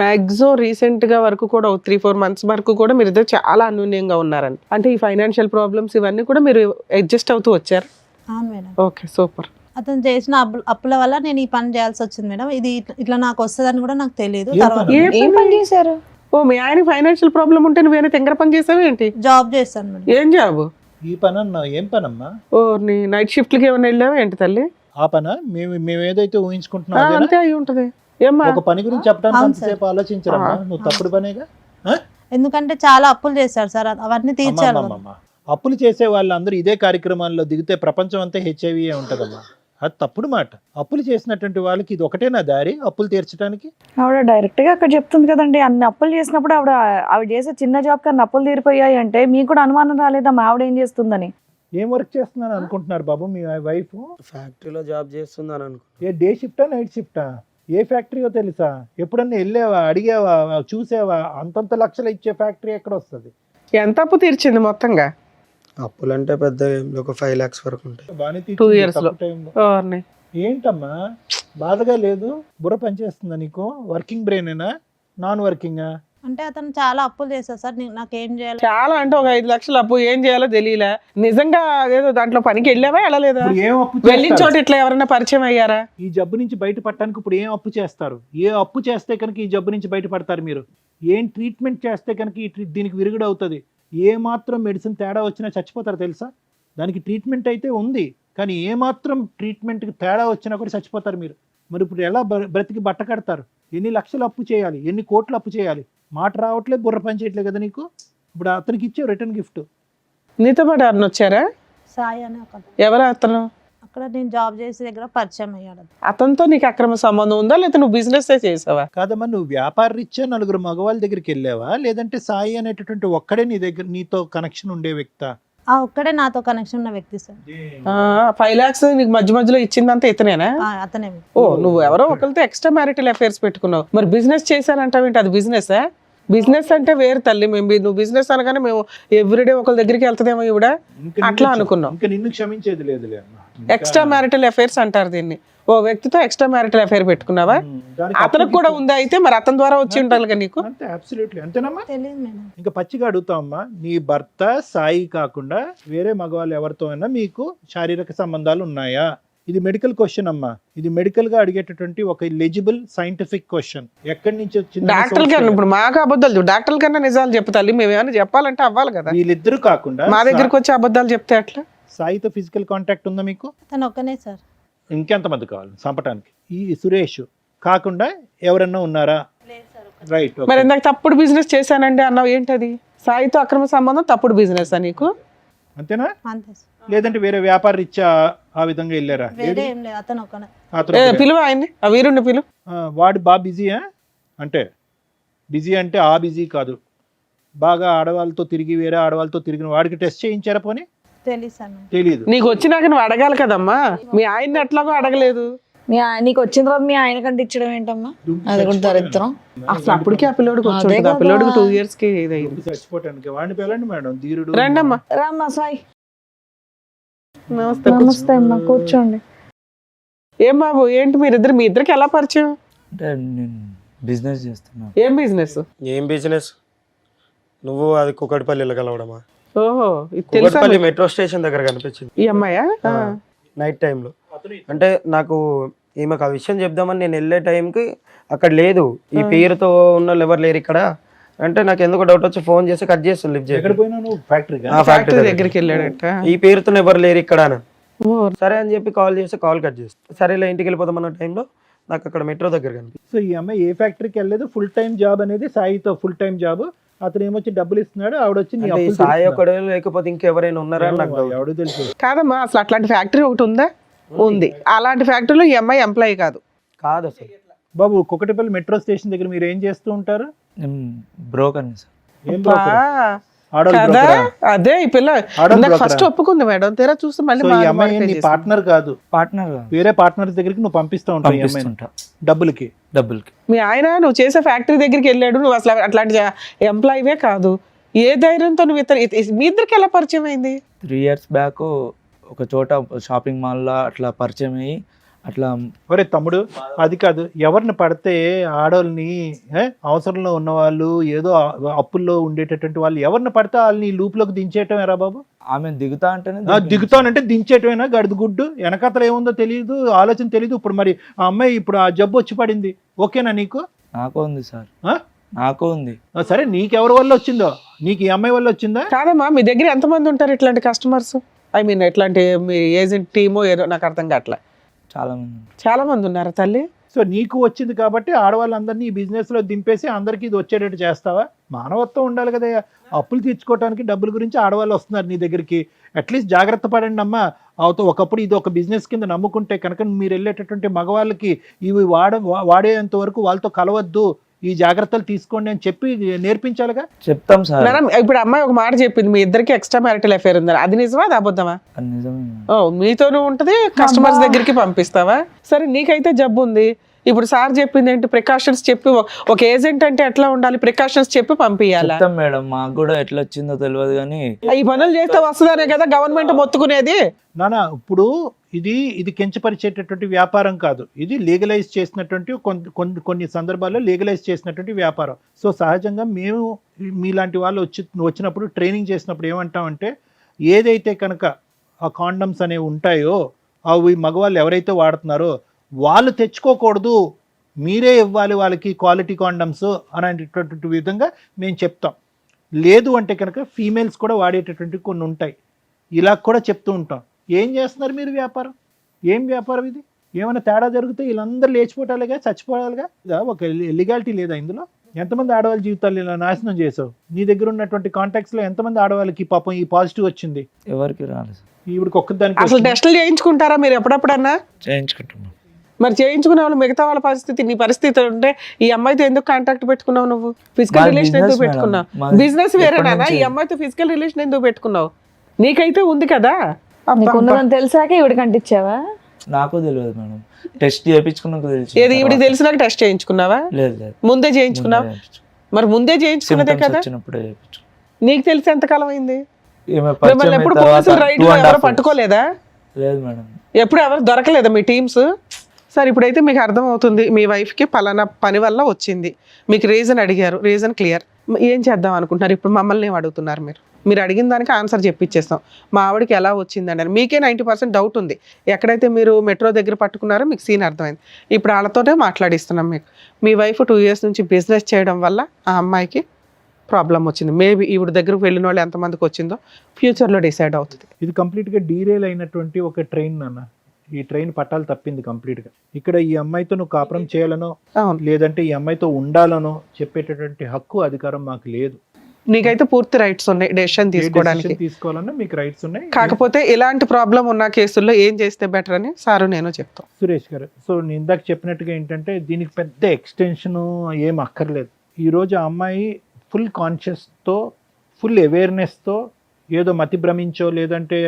Speaker 6: మ్యాక్సిమం రీసెంట్గా వరకు కూడా 3-4 months వరకు కూడా మీరు ఇద్దరు చాలా అన్యోన్యంగా ఉన్నారని, అంటే ఈ ఫైనాన్షియల్ ప్రాబ్లమ్స్ ఇవన్నీ కూడా మీరు అడ్జస్ట్ అవుతూ వచ్చారు.
Speaker 5: అవును మేడం.
Speaker 6: Okay, super.
Speaker 5: అతను చేసిన అప్పుల వల్ల నేను ఈ పని చేయాల్సి వచ్చింది మేడం. ఇది ఇట్లా నాకు వస్తుందని కూడా నాకు తెలియదు.
Speaker 3: ఏం
Speaker 5: తర్వాత
Speaker 3: పని?
Speaker 4: ఏం పని చేశారు?
Speaker 6: ఓ, మీ ఆయన ఫైనాన్షియల్ ప్రాబ్లం ఉంటే నువ్వేనా తెంగర పని చేసావు ఏంటి?
Speaker 5: జాబ్ చేస్తాను మేడం.
Speaker 6: ఏం జాబు?
Speaker 3: ఈ పని అన్నా ఏం పనమ్మా?
Speaker 6: ఓ, నీ నైట్ షిఫ్ట్లకి ఏమైనా వెళ్ళావా ఏంటి తల్లి?
Speaker 3: ఆ పనా? మేము ఏదైతే ఊహించుకుంటున్నాం అదేనా?
Speaker 6: అంతే అయి ఉంటది. ఏమ్మా?
Speaker 3: ఒక పని గురించి చెప్పడానికి
Speaker 5: అవును
Speaker 3: అంతసేపు ఆలోచించరమ్మా, నువ్వు తప్పుడు పనేగా.
Speaker 5: ఎందుకంటే చాలా అప్పులు చేశారు సార్, అవన్నీ తీర్చాలి.
Speaker 3: అమ్మమ్మమ్మ. అప్పులు చేసే వాళ్ళందరూ ఇదే కార్యక్రమాల్లో దిగితే ప్రపంచం అంతా హెచ్ఐవి ఉంటదమ్మా. అది తప్పుడు మాట. అప్పులు చేసినటువంటి వాళ్ళకి ఇది ఒకటేనా దారి అప్పులు తీర్చడానికి?
Speaker 4: ఆవిడ డైరెక్ట్ గా అక్కడ చెప్తుంది కదండి, అన్ని అప్పులు చేసినప్పుడు ఆవిడ చేసే చిన్న జాబ్ కన్నా అప్పులు తీరిపోయాయి అంటే మీకు కూడా అనుమానం రాలేదా మా ఆవిడ ఏం చేస్తుందని?
Speaker 3: ఏం వర్క్ చేస్తున్నాను అనుకుంటున్నారు బాబు మీ వైఫ్?
Speaker 2: ఫ్యాక్టరీలో జాబ్ చేస్తుందని అనుకో.
Speaker 3: ఏ డే షిఫ్టా నైట్ షిఫ్టా? ఏ ఫ్యాక్టరీయో తెలుసా? ఎప్పుడన్నా వెళ్ళావా, అడిగావా, చూసావా? అంతంత లక్షలు ఇచ్చే ఫ్యాక్టరీ ఎక్కడ వస్తుంది?
Speaker 6: ఎంత అప్పు తీర్చింది మొత్తంగా?
Speaker 2: అప్పులంటే పెద్ద ఏం లేవు, ఒక 5 lakhs వరకు ఉంటాయి.
Speaker 3: బాగానే
Speaker 6: 2 years లో.
Speaker 3: తక్కువ టైంలో.
Speaker 6: ఓర్ని.
Speaker 3: ఏంటమ్మా బాధగా లేదు? బుర్ర పనిచేస్తుందా నీకు? వర్కింగ్ బ్రెయినేనా, నాన్ వర్కింగా?
Speaker 5: అంటే అతను చాలా అప్పులు చేశారు సార్, నాకేం చేయాలి?
Speaker 6: చాలా అంటే ఒక 5 లక్షలు అప్పు ఏం చేయాలో తెలియలే. నిజంగా అదేదో దాంట్లో పనికి వెళ్ళావా వెళ్ళలేదా?
Speaker 3: ఇప్పుడు ఏం అప్పు
Speaker 6: వెళ్ళిన
Speaker 3: చేస్తారు?
Speaker 6: చోట ఇట్లా ఎవరైనా పరిచయం అయ్యారా?
Speaker 3: ఈ జబ్బు నుంచి బయటపడటానికి ఇప్పుడు ఏం అప్పు చేస్తారు? ఏ అప్పు చేస్తే కనుక ఈ జబ్బు నుంచి బయటపడతారు మీరు? ఏం ట్రీట్మెంట్ చేస్తే కనుక దీనికి విరుగుడు అవుతుంది? ఏ మాత్రం మెడిసిన్ తేడా వచ్చినా చచ్చిపోతారు తెలుసా? దానికి ట్రీట్మెంట్ అయితే ఉంది, కానీ ఏ మాత్రం ట్రీట్మెంట్కి తేడా వచ్చినా కూడా చచ్చిపోతారు మీరు. మరి ఇప్పుడు ఎలా బ్రతికి బట్ట కడతారు? ఎన్ని లక్షలు అప్పు చేయాలి, ఎన్ని కోట్లు అప్పు చేయాలి? మాట రావట్లేదు, బుర్ర పని చేయట్లేదు కదా నీకు. ఇప్పుడు అతనికి ఇచ్చే రిటర్న్ గిఫ్ట్.
Speaker 6: నీతో పాటు ఎవరిని వచ్చారా?
Speaker 5: సాయి అని ఒక
Speaker 6: ఎవరు అతను?
Speaker 5: అక్కడ నేను జాబ్ చేసే దగ్గర పరిచయం అయ్యాడు.
Speaker 6: అతనితో నీకు అక్రమ సంబంధం ఉందా, లేదా నువ్వు బిజినెస్ చేసావా?
Speaker 3: కాదమ్మా, నువ్వు వ్యాపార రీత్యా నలుగురు మగవాళ్ళ దగ్గరికి వెళ్ళావా, లేదంటే సాయి అనేటటువంటి ఒక్కడే నీ దగ్గర నీతో కనెక్షన్ ఉండే వ్యక్తా?
Speaker 5: ఒక్కడే నాతో కనెక్షన్ ఉన్న వ్యక్తి సార్.
Speaker 6: 5 lakhs నీకు మధ్య మధ్యలో ఇచ్చిందంతా ఇతనేనా?
Speaker 5: అతనే.
Speaker 6: ఓ, నువ్వు ఎవరో ఒకరితో ఎక్స్ట్రా మ్యారిటల్ అఫైర్స్ పెట్టుకున్నావు. మరి బిజినెస్ చేశానంటావేంటి? అది బిజినెస్? బిజినెస్ అంటే వేరు తల్లి. నువ్వు బిజినెస్ అనగానే మేము ఎవ్రీడే ఒకరి దగ్గరికి వెళ్తాదేమో ఇవిడ అట్లా అనుకున్నాం.
Speaker 3: ఇంకా నిన్ను క్షమించేది లేదులే అమ్మా.
Speaker 6: ఎక్స్ట్రా మ్యారిటల్ అఫైర్స్ అంటారు దీన్ని. ఓ వ్యక్తితో ఎక్స్ట్రా మ్యారిటల్ అఫైర్ పెట్టుకున్నావా? అతనికి కూడా ఉందా? అయితే మరి అతని ద్వారా వచ్చి ఉండాలి నీకు.
Speaker 3: అంతే, అబ్సల్యూట్లీ అంతేనమ్మా.
Speaker 5: తెలియదు మేడం.
Speaker 3: ఇంకా పచ్చిగా అడుగుతామమ్మా, నీ భర్త సాయి కాకుండా వేరే మగవాళ్ళు ఎవరితో అయినా మీకు శారీరక సంబంధాలు ఉన్నాయా? ఇది మెడికల్ క్వశ్చన్ అమ్మా. ఇది మెడికల్ గా అడిగేటటువంటి ఒక ఎలిజిబుల్ సైంటిఫిక్ క్వశ్చన్. ఎక్కడి నుంచి వచ్చింది?
Speaker 6: డాక్టర్ కన్నా ఇప్పుడు మాకు అబద్ధాలు, డాక్టర్ కన్నా నిజాలు చెప్తాలి. మేము ఏమైనా చెప్పాలంటే అవ్వాలి కదా.
Speaker 3: వీళ్ళిద్దరు కాకుండా
Speaker 6: మా దగ్గరికి వచ్చి అబద్ధాలు చెప్తే అట్లా?
Speaker 3: సాయితో ఫిజికల్ కాంటాక్ట్ ఉందా మీకు?
Speaker 5: అతను ఒక్కనే సార్.
Speaker 3: ఇంకెంతమంది కావాలి చంపటానికి? ఈ సురేష్ కాకుండా ఎవరన్నా ఉన్నారా? రైట్.
Speaker 6: మరి ఇందాక తప్పుడు బిజినెస్ చేశానండి అన్నావు, ఏంటది? సాయితో అక్రమ సంబంధం తప్పుడు బిజినెస్ నీకు?
Speaker 3: అంతేనా?
Speaker 5: అంతే సార్.
Speaker 3: లేదంటే వేరే వ్యాపార రీత్యా ఆ విధంగా వెళ్ళారా?
Speaker 5: వేరే ఏం లేదు, అతను ఒక్కనే.
Speaker 3: అతను
Speaker 6: పిలువ ఆయన్ని, ఆ వీరుణ్ణి పిలువ.
Speaker 3: వాడు బాగా బిజీయా? అంటే బిజీ అంటే ఆ బిజీ కాదు, బాగా ఆడవాళ్ళతో తిరిగి వేరే ఆడవాళ్ళతో తిరిగిన వాడికి టెస్ట్ చేయించారా? పోనీ
Speaker 5: తెలియదు సార్ నాకు.
Speaker 3: తెలీదు.
Speaker 6: నీకు వచ్చినాక నువ్వు అడగాలి కదమ్మా, మీ ఆయన్ని ఎట్లాగో అడగలేదు.
Speaker 4: నీకు వచ్చిన తర్వాత మీ ఆయన కంటే ఇచ్చడం ఏంటమ్మా? అది కూడా దరిద్రం.
Speaker 6: అసలు అప్పటికే ఆ పిల్లోడికి వచ్చి
Speaker 4: అదే
Speaker 6: ఉంటుంది, ఆ
Speaker 4: కదా.
Speaker 6: పిల్లోడికి 2 years కి ఇదైంది.
Speaker 3: చచ్చిపోవటానికి వాడిని పిల్లండి మేడం, ధీరుడు.
Speaker 6: రండమ్మా.
Speaker 4: రామ్మా సాయి.
Speaker 6: నమస్తే.
Speaker 4: నమస్తే అమ్మా, కూర్చోండి.
Speaker 6: ఏం బాబు, ఏంటి మీరిద్దరు, మీ ఇద్దరికి ఎలా పరిచయం?
Speaker 7: అంటే నేను బిజినెస్ చేస్తున్నా.
Speaker 6: ఏం బిజినెస్?
Speaker 2: ఏం బిజినెస్? నువ్వు అది కుకట్పల్లిలో కలవడమా?
Speaker 6: ఓహో, ఇది తెలుసా?
Speaker 2: కుకట్పల్లి మెట్రో స్టేషన్ దగ్గర కనిపించింది
Speaker 6: ఈ అమ్మాయా?
Speaker 2: నైట్ టైంలో. అంటే నాకు ఈమెకు ఆ విషయం చెప్దామని నేను వెళ్ళే టైంకి అక్కడ లేదు, ఈ పేరుతో ఉన్న వాళ్ళు ఎవరు లేరు ఇక్కడ అంటే నాకు ఎందుకు డౌట్ వచ్చి ఫోన్ చేసి కట్ చేస్తాను, లిఫ్ట్
Speaker 3: ఎక్కడ
Speaker 2: చేసి
Speaker 3: పోయినా నువ్వు? ఫ్యాక్టరీగా?
Speaker 6: ఫ్యాక్టరీ దగ్గరికి వెళ్ళాడట.
Speaker 2: ఈ పేరుతో ఎవరు లేరు ఇక్కడ అని.
Speaker 6: ఓ,
Speaker 2: సరే అని చెప్పి కాల్ చేసి కాల్ కట్ చేస్తాను. సరేలే ఇంటికి వెళ్ళిపోతాం అన్న టైంలో నాకు అక్కడ మెట్రో దగ్గర కనిపిస్తుంది.
Speaker 3: సో ఈ అమ్మాయి ఏ ఫ్యాక్టరీకి వెళ్ళలేదు, ఫుల్ టైం జాబ్ అనేది సాయితో ఫుల్ టైం జాబ్. అతను ఏమొచ్చి డబ్బులు ఇస్తున్నాడు, ఆవిడ వచ్చి నీ
Speaker 2: అంటే ఈ
Speaker 3: అప్పులు
Speaker 2: సాయి
Speaker 3: తీరుస్తున్నాడు.
Speaker 2: ఒకడే లేకపోతే ఇంకెవరైనా ఉన్నారా అని నాకు డౌట్.
Speaker 3: ఎవడు తెలుసు?
Speaker 6: కాదమ్మా, అసలు అట్లాంటి ఫ్యాక్టరీ ఒకటి ఉందా? ఉంది. అలాంటి ఫ్యాక్టరీలో ఈ అమ్మాయి ఎంప్లాయీ కాదు.
Speaker 2: కాదు అసలు.
Speaker 3: బాబు, కుకటిపల్లి మెట్రో స్టేషన్ దగ్గర మీరు ఏం చేస్తూ ఉంటారు?
Speaker 7: నేను బ్రోకర్ని సార్.
Speaker 3: ఏం
Speaker 6: బా,
Speaker 3: broker? ఆడవాళ్ళ
Speaker 6: కదా
Speaker 3: broker ఆ?
Speaker 6: అదే ఈ పిల్ల
Speaker 3: ఆడవాళ్ళ
Speaker 6: ఇందాక
Speaker 3: broker
Speaker 6: ఫస్ట్
Speaker 3: ఆ?
Speaker 6: ఒప్పుకుంది మేడం, తీరా చూస్తే మళ్ళీ
Speaker 3: సో ఈ
Speaker 6: మారు
Speaker 3: అమ్మాయి
Speaker 6: మారు
Speaker 3: నీ
Speaker 6: చేసింది.
Speaker 3: పార్ట్నర్ కాదు,
Speaker 7: పార్ట్నర్
Speaker 3: వేరే పార్ట్నర్ దగ్గరికి నువ్వు పంపిస్తూ ఉంటావు ఈ అమ్మాయిని
Speaker 7: పంపిస్తుంటా
Speaker 3: డబ్బులకి.
Speaker 7: డబ్బులకి.
Speaker 6: మీ ఆయన నువ్వు చేసే ఫ్యాక్టరీ దగ్గరికి వెళ్ళాడు, నువ్వు అసలు అట్లాంటి ఎంప్లాయీవే కాదు. ఏ ధైర్యంతో నువ్వు మీ ఇద్దరికి ఎలా పరిచయం అయింది?
Speaker 7: 3 years బ్యాక్ ఒక చోట షాపింగ్ మాల్లో అట్లా పరిచయం అయ్యి అట్లా.
Speaker 3: ఒరే తమ్ముడు, అది కాదు, ఎవరిని పడితే ఆడవాళ్ళని అవసరంలో ఉన్న వాళ్ళు, ఏదో అప్పుల్లో ఉండేటటువంటి వాళ్ళు ఎవరిని పడితే వాళ్ళని లూప్లోకి దించేయటం ఎరా బాబు?
Speaker 7: ఆమె దిగుతా అంటేనే
Speaker 3: దిగుతానంటే దించేయటమేనా? గడుదు గుడ్డు వెనకతలు ఏముందో తెలియదు, ఆలోచన తెలియదు. ఇప్పుడు మరి ఆ అమ్మాయి ఇప్పుడు ఆ జబ్బు వచ్చి పడింది, ఓకేనా నీకు?
Speaker 7: నాకు ఉంది సార్,
Speaker 3: ఆ?
Speaker 7: నాకు ఉంది.
Speaker 3: సరే, నీకెవరి వల్ల వచ్చిందో? నీకు ఈ అమ్మాయి వల్ల వచ్చిందా?
Speaker 6: కాదమ్మా, మీ దగ్గర ఎంతమంది ఉంటారు ఇట్లాంటి కస్టమర్స్? ఐ మీన్ ఇట్లాంటి మీ ఏజెంట్ టీమో ఏదో నాకు అర్థం కావట్లే.
Speaker 7: చాలా మంది.
Speaker 6: చాలా మంది ఉన్నారా తల్లి?
Speaker 3: సో నీకు వచ్చింది కాబట్టి ఆడవాళ్ళందరినీ ఈ బిజినెస్లో దింపేసి అందరికీ ఇది వచ్చేటట్టు చేస్తావా? మానవత్వం ఉండాలి కదా. అప్పులు తీర్చుకోవడానికి డబ్బుల గురించి ఆడవాళ్ళు వస్తున్నారు నీ దగ్గరికి, అట్లీస్ట్ జాగ్రత్త పడండి అమ్మా. ఒకప్పుడు ఇది ఒక బిజినెస్ కింద నమ్ముకుంటే కనుక మీరు వెళ్ళేటటువంటి మగవాళ్ళకి ఇవి వాడేంత వరకు వాళ్ళతో కలవద్దు, ఈ జాగ్రత్తలు తీసుకోండి అని చెప్పి నేర్పించాలిగా.
Speaker 7: చెప్తాం సార్.
Speaker 6: మేడం, ఇప్పుడు అమ్మాయి ఒక మాట చెప్పింది, మీ ఇద్దరికి ఎక్స్ట్రా మ్యారిటల్ అఫేర్ ఉందని. అది నిజమా, అది అబద్ధమా?
Speaker 7: అది నిజమే.
Speaker 6: ఓ, మీతోనూ ఉంటది, కస్టమర్స్ దగ్గరికి పంపిస్తావా? సరే, నీకైతే జబ్బు ఉంది. ఇప్పుడు సార్ చెప్పింది ఏంటి? ప్రికాషన్స్ చెప్పి, ఒక ఏజెంట్ అంటే ఎట్లా ఉండాలి, ప్రికాషన్స్ చెప్పి పంపించాలా?
Speaker 7: చెప్తాం మేడం, మాకు కూడా ఎట్లా వచ్చిందో తెలియదు కానీ
Speaker 6: ఈ పనులు చేస్తే వస్తుందనే కదా గవర్నమెంట్ మొత్తుకునేది.
Speaker 3: నానా, ఇప్పుడు ఇది కించపరిచేటటువంటి వ్యాపారం కాదు, ఇది లీగలైజ్ చేసినటువంటి కొన్ని సందర్భాల్లో లీగలైజ్ చేసినటువంటి వ్యాపారం. సో సహజంగా మేము మీలాంటి వాళ్ళు వచ్చినప్పుడు ట్రైనింగ్ చేసినప్పుడు ఏమంటామంటే, ఏదైతే కనుక ఆ కాండమ్స్ అనేవి ఉంటాయో అవి మగవాళ్ళు ఎవరైతే వాడుతున్నారో వాళ్ళు తెచ్చుకోకూడదు, మీరే ఇవ్వాలి వాళ్ళకి క్వాలిటీ కాండమ్స్ అనేటటువంటి విధంగా మేము చెప్తాం. లేదు అంటే కనుక ఫీమేల్స్ కూడా వాడేటటువంటి కొన్ని ఉంటాయి, ఇలా కూడా చెప్తూ ఉంటాం. ఏం చేస్తున్నారు మీరు వ్యాపారం? ఏం వ్యాపారం ఇది? ఏమైనా తేడా జరిగితే వీళ్ళందరూ లేచిపోవటాలిగా, చచ్చిపోవాలిగా. ఒక లీగాలిటీ లేదా ఇందులో? ఎంతమంది ఆడవాళ్ళ జీవితాలు ఇలా నాశనం చేసావు? నీ దగ్గర ఉన్నటువంటి కాంటాక్ట్స్లో ఎంతమంది ఆడవాళ్ళకి పాపం ఈ పాజిటివ్ వచ్చింది?
Speaker 7: ఎవరికి రాలేదు సార్.
Speaker 3: ఈవిడికి ఒక్కదానికి
Speaker 6: అసలు టెస్టులు చేయించుకుంటారా మీరు ఎప్పుడప్పుడన్నా?
Speaker 7: చేయించుకుంటున్నాం.
Speaker 6: మరి చేయించుకునే వాళ్ళు మిగతా వాళ్ళ పరిస్థితి, నీ పరిస్థితి ఉంటే ఈ అమ్మాయితో ఎందుకు కాంటాక్ట్ పెట్టుకున్నావు? నువ్వు ఫిజికల్
Speaker 7: మాది
Speaker 6: రిలేషన్ ఎందుకు
Speaker 7: business
Speaker 6: పెట్టుకున్నావు?
Speaker 7: మేడం. మాది
Speaker 6: బిజినెస్ వేరేనా?
Speaker 7: ఎప్పటి
Speaker 6: ఈ
Speaker 7: నుంచి?
Speaker 6: అమ్మాయితో ఫిజికల్ రిలేషన్ ఎందుకు పెట్టుకున్నావు? నీకైతే ఉంది కదా.
Speaker 4: నీకు ఉన్నదని తెలిసాక ఇవిడికి అంటించావా?
Speaker 7: నాకు తెలియదు మేడం, టెస్ట్ చేయించుకున్నాక తెలిసి.
Speaker 6: ఏది ఇవిడికి తెలిసినాక టెస్ట్ చేయించుకున్నావా?
Speaker 7: లేదు లేదు,
Speaker 6: ముందే చేయించుకున్నావు? మరి ముందే చేయించుకున్నదే కదా.
Speaker 7: వచ్చినప్పుడే చేయించు.
Speaker 6: నీకు తెలిసి ఎంతకాలం అయింది?
Speaker 7: ఈమె
Speaker 6: మిమ్మల్ని
Speaker 7: పరిచయం
Speaker 6: ఎప్పుడు
Speaker 7: అయిన
Speaker 6: పోలీసులు
Speaker 7: తర్వాత
Speaker 6: రైడ్
Speaker 7: 2.5
Speaker 6: ఎవరు
Speaker 7: years.
Speaker 6: పట్టుకోలేదా?
Speaker 7: లేదు మేడం.
Speaker 6: ఎప్పుడు ఎవరు దొరకలేదా మీ టీమ్స్? సార్, ఇప్పుడైతే మీకు అర్థం అవుతుంది, మీ వైఫ్కి పలానా పని వల్ల వచ్చింది, మీకు రీజన్ అడిగారు, రీజన్ క్లియర్. ఏం చేద్దాం అనుకుంటున్నారు? ఇప్పుడు మమ్మల్ని ఏం అడుగుతున్నారు? మీరు అడిగిన దానికి ఆన్సర్ చెప్పిచ్చేస్తాం. మా ఆవిడకి ఎలా వచ్చిందండి అని మీకే 90% డౌట్ ఉంది. ఎక్కడైతే మీరు మెట్రో దగ్గర పట్టుకున్నారో మీకు సీన్ అర్థమైంది. ఇప్పుడు వాళ్ళతోనే మాట్లాడిస్తున్నాం. మీ వైఫ్ 2 years నుంచి బిజినెస్ చేయడం వల్ల ఆ అమ్మాయికి ప్రాబ్లం వచ్చింది. మేబీ ఈవిడ దగ్గరకు వెళ్ళిన వాళ్ళు ఎంతమందికి వచ్చిందో ఫ్యూచర్లో డిసైడ్ అవుతుంది.
Speaker 3: ఇది కంప్లీట్గా డీరేల్ అయినటువంటి ఒక ట్రైన్ నాన్న. ఈ ట్రైన్ పట్టాలు తప్పింది కంప్లీట్గా. ఇక్కడ ఈ అమ్మాయితో నువ్వు కాపురం చేయాలనో
Speaker 6: అవును.
Speaker 3: లేదంటే ఈ అమ్మాయితో ఉండాలనో చెప్పేటటువంటి హక్కు అధికారం మాకు లేదు.
Speaker 6: నీకైతే పూర్తి రైట్స్ ఉన్నాయి డెసిషన్
Speaker 3: ఏ
Speaker 6: తీసుకోవడానికి.
Speaker 3: decision తీసుకోవాలన్నా మీకు రైట్స్ ఉన్నాయి.
Speaker 6: కాకపోతే ఇలాంటి ప్రాబ్లం ఉన్న కేసుల్లో ఏం చేస్తే బెటర్ అని సారు నేను చెప్తాం.
Speaker 3: సురేష్ గారు, సో నేను ఇందాక చెప్పినట్టుగా ఏంటంటే దీనికి పెద్ద ఎక్స్టెన్షన్ ఏం అక్కర్లేదు. ఈరోజు ఆ అమ్మాయి ఫుల్ కాన్షియస్తో, ఫుల్ అవేర్నెస్తో, ఏదో మతి భ్రమించో లేదంటే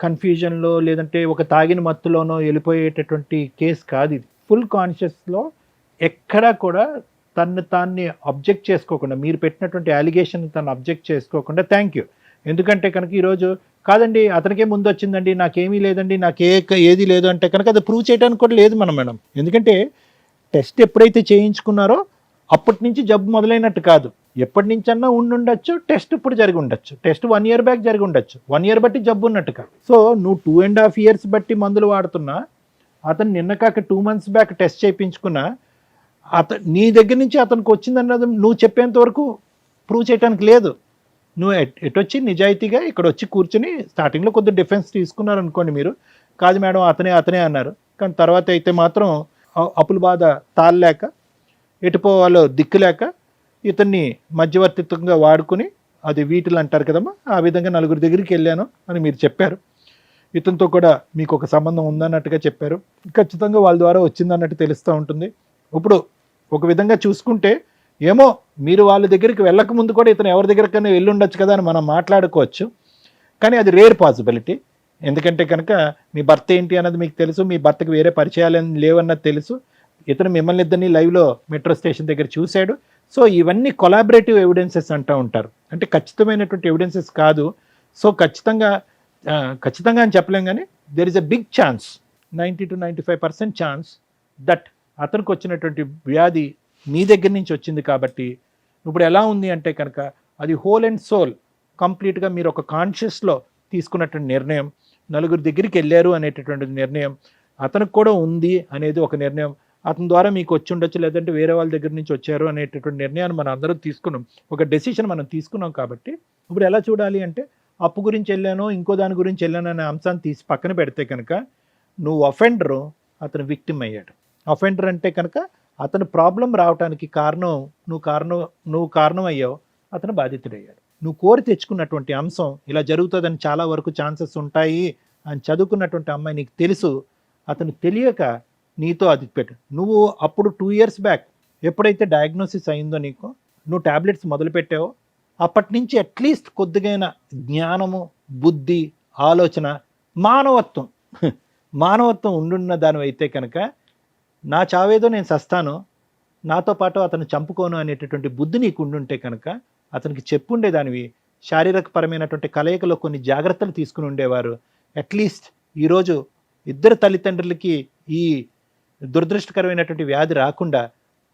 Speaker 3: కన్ఫ్యూజన్లో లేదంటే ఒక తాగిన మత్తులోనో వెళ్ళిపోయేటటువంటి కేసు కాదు ఇది. ఫుల్ కాన్షియస్లో ఎక్కడా కూడా తాన్ని అబ్జెక్ట్ చేసుకోకుండా, మీరు పెట్టినటువంటి అలిగేషన్ తను అబ్జెక్ట్ చేసుకోకుండా థ్యాంక్ యూ. ఎందుకంటే కనుక ఈరోజు కాదండి అతనికే ముందు వచ్చిందండి, నాకేమీ లేదండి, ఏది లేదు అంటే కనుక అది ప్రూవ్ చేయడానికి కూడా లేదు మేడం. ఎందుకంటే టెస్ట్ ఎప్పుడైతే చేయించుకున్నారో అప్పటి నుంచి జబ్బు మొదలైనట్టు కాదు. ఎప్పటి నుంచన్నా ఉండొచ్చు, టెస్ట్ ఇప్పుడు జరిగి ఉండొచ్చు, టెస్ట్ 1 year బ్యాక్ జరిగి ఉండొచ్చు, 1 year బట్టి జబ్బు ఉన్నట్టు కాదు. సో నువ్వు 2.5 years బట్టి మందులు వాడుతున్నా, అతను నిన్న కాక 2 months బ్యాక్ టెస్ట్ చేయించుకున్నా, నీ దగ్గర నుంచి అతనికి వచ్చిందన్నది నువ్వు చెప్పేంత వరకు ప్రూవ్ చేయడానికి లేదు. నువ్వు ఎటొచ్చి నిజాయితీగా ఇక్కడ వచ్చి కూర్చుని స్టార్టింగ్లో కొద్దిగా డిఫెన్స్ తీసుకున్నారు అనుకోండి, మీరు కాదు మేడం అతనే అన్నారు, కానీ తర్వాత అయితే మాత్రం అప్పుల బాధ తాళలేక ఎటుపోవాలో దిక్కులేక ఇతన్ని మధ్యవర్తిత్వంగా వాడుకుని, అది వీటిలు అంటారు కదమ్మా, ఆ విధంగా 4 దగ్గరికి వెళ్ళాను అని మీరు చెప్పారు. ఇతనితో కూడా మీకు ఒక సంబంధం ఉందన్నట్టుగా చెప్పారు. ఖచ్చితంగా వాళ్ళ ద్వారా వచ్చిందన్నట్టు తెలుస్తూ ఉంటుంది. ఇప్పుడు ఒక విధంగా చూసుకుంటే ఏమో మీరు వాళ్ళ దగ్గరికి వెళ్ళక ముందు కూడా ఇతను ఎవరి దగ్గరికైనా వెళ్ళి ఉండొచ్చు కదా అని మనం మాట్లాడుకోవచ్చు, కానీ అది రేర్ పాసిబిలిటీ. ఎందుకంటే కనుక మీ భర్త ఏంటి అన్నది మీకు తెలుసు, మీ భర్తకు వేరే పరిచయాలు లేవన్నది తెలుసు, ఇతను మిమ్మల్ని ఇద్దరిని లైవ్లో మెట్రో స్టేషన్ దగ్గర చూశాడు. సో ఇవన్నీ కొలాబరేటివ్ ఎవిడెన్సెస్ అంటూ ఉంటారు, అంటే ఖచ్చితమైనటువంటి ఎవిడెన్సెస్ కాదు. సో ఖచ్చితంగా అని చెప్పలేం, కానీ there is a big chance, 90 to 95% chance that అతనికి వచ్చినటువంటి వ్యాధి మీ దగ్గర నుంచి వచ్చింది. కాబట్టి ఇప్పుడు ఎలా ఉంది అంటే కనుక అది హోల్ అండ్ సోల్ కంప్లీట్గా మీరు ఒక కాన్షియస్లో తీసుకున్నటువంటి నిర్ణయం, 4 దగ్గరికి వెళ్ళారు అనేటటువంటి నిర్ణయం, అతనికి కూడా ఉంది అనేది ఒక నిర్ణయం, అతని ద్వారా మీకు వచ్చి ఉండొచ్చు లేదంటే వేరే వాళ్ళ దగ్గర నుంచి వచ్చారు అనేటటువంటి నిర్ణయాన్ని మనం అందరం తీసుకున్నాం, ఒక డెసిషన్ మనం తీసుకున్నాం. కాబట్టి ఇప్పుడు ఎలా చూడాలి అంటే అప్పు గురించి వెళ్ళానో ఇంకో దాని గురించి వెళ్ళాను అనే అంశాన్ని తీసి పక్కన పెడితే కనుక నువ్వు అఫెండరు, అతను విక్టిమ్ అయ్యాడు. అఫెండర్ అంటే కనుక అతను ప్రాబ్లం రావడానికి నువ్వు కారణం అయ్యావు, అతను బాధితుడయ్యాడు. నువ్వు కోరి తెచ్చుకున్నటువంటి అంశం ఇలా జరుగుతుందని చాలా వరకు ఛాన్సెస్ ఉంటాయి అని చదువుకున్నటువంటి అమ్మాయి నీకు తెలుసు, అతను తెలియక నీతో అది పెట్టు. నువ్వు అప్పుడు 2 years బ్యాక్ ఎప్పుడైతే డయాగ్నోసిస్ అయిందో నీకు, నువ్వు ట్యాబ్లెట్స్ మొదలుపెట్టావో అప్పటి నుంచి అట్లీస్ట్ కొద్దిగైన జ్ఞానము, బుద్ధి, ఆలోచన, మానవత్వం ఉండున్న దానివైతే కనుక నా చావేదో నేను సస్తాను, నాతో పాటు అతను చంపుకోను అనేటటువంటి బుద్ధి నీకు ఉండుంటే కనుక అతనికి చెప్పుండేదానివి, శారీరకపరమైనటువంటి కలయికలో కొన్ని జాగ్రత్తలు తీసుకుని ఉండేవారు. అట్లీస్ట్ ఈరోజు ఇద్దరు తల్లిదండ్రులకి ఈ దురదృష్టకరమైనటువంటి వ్యాధి రాకుండా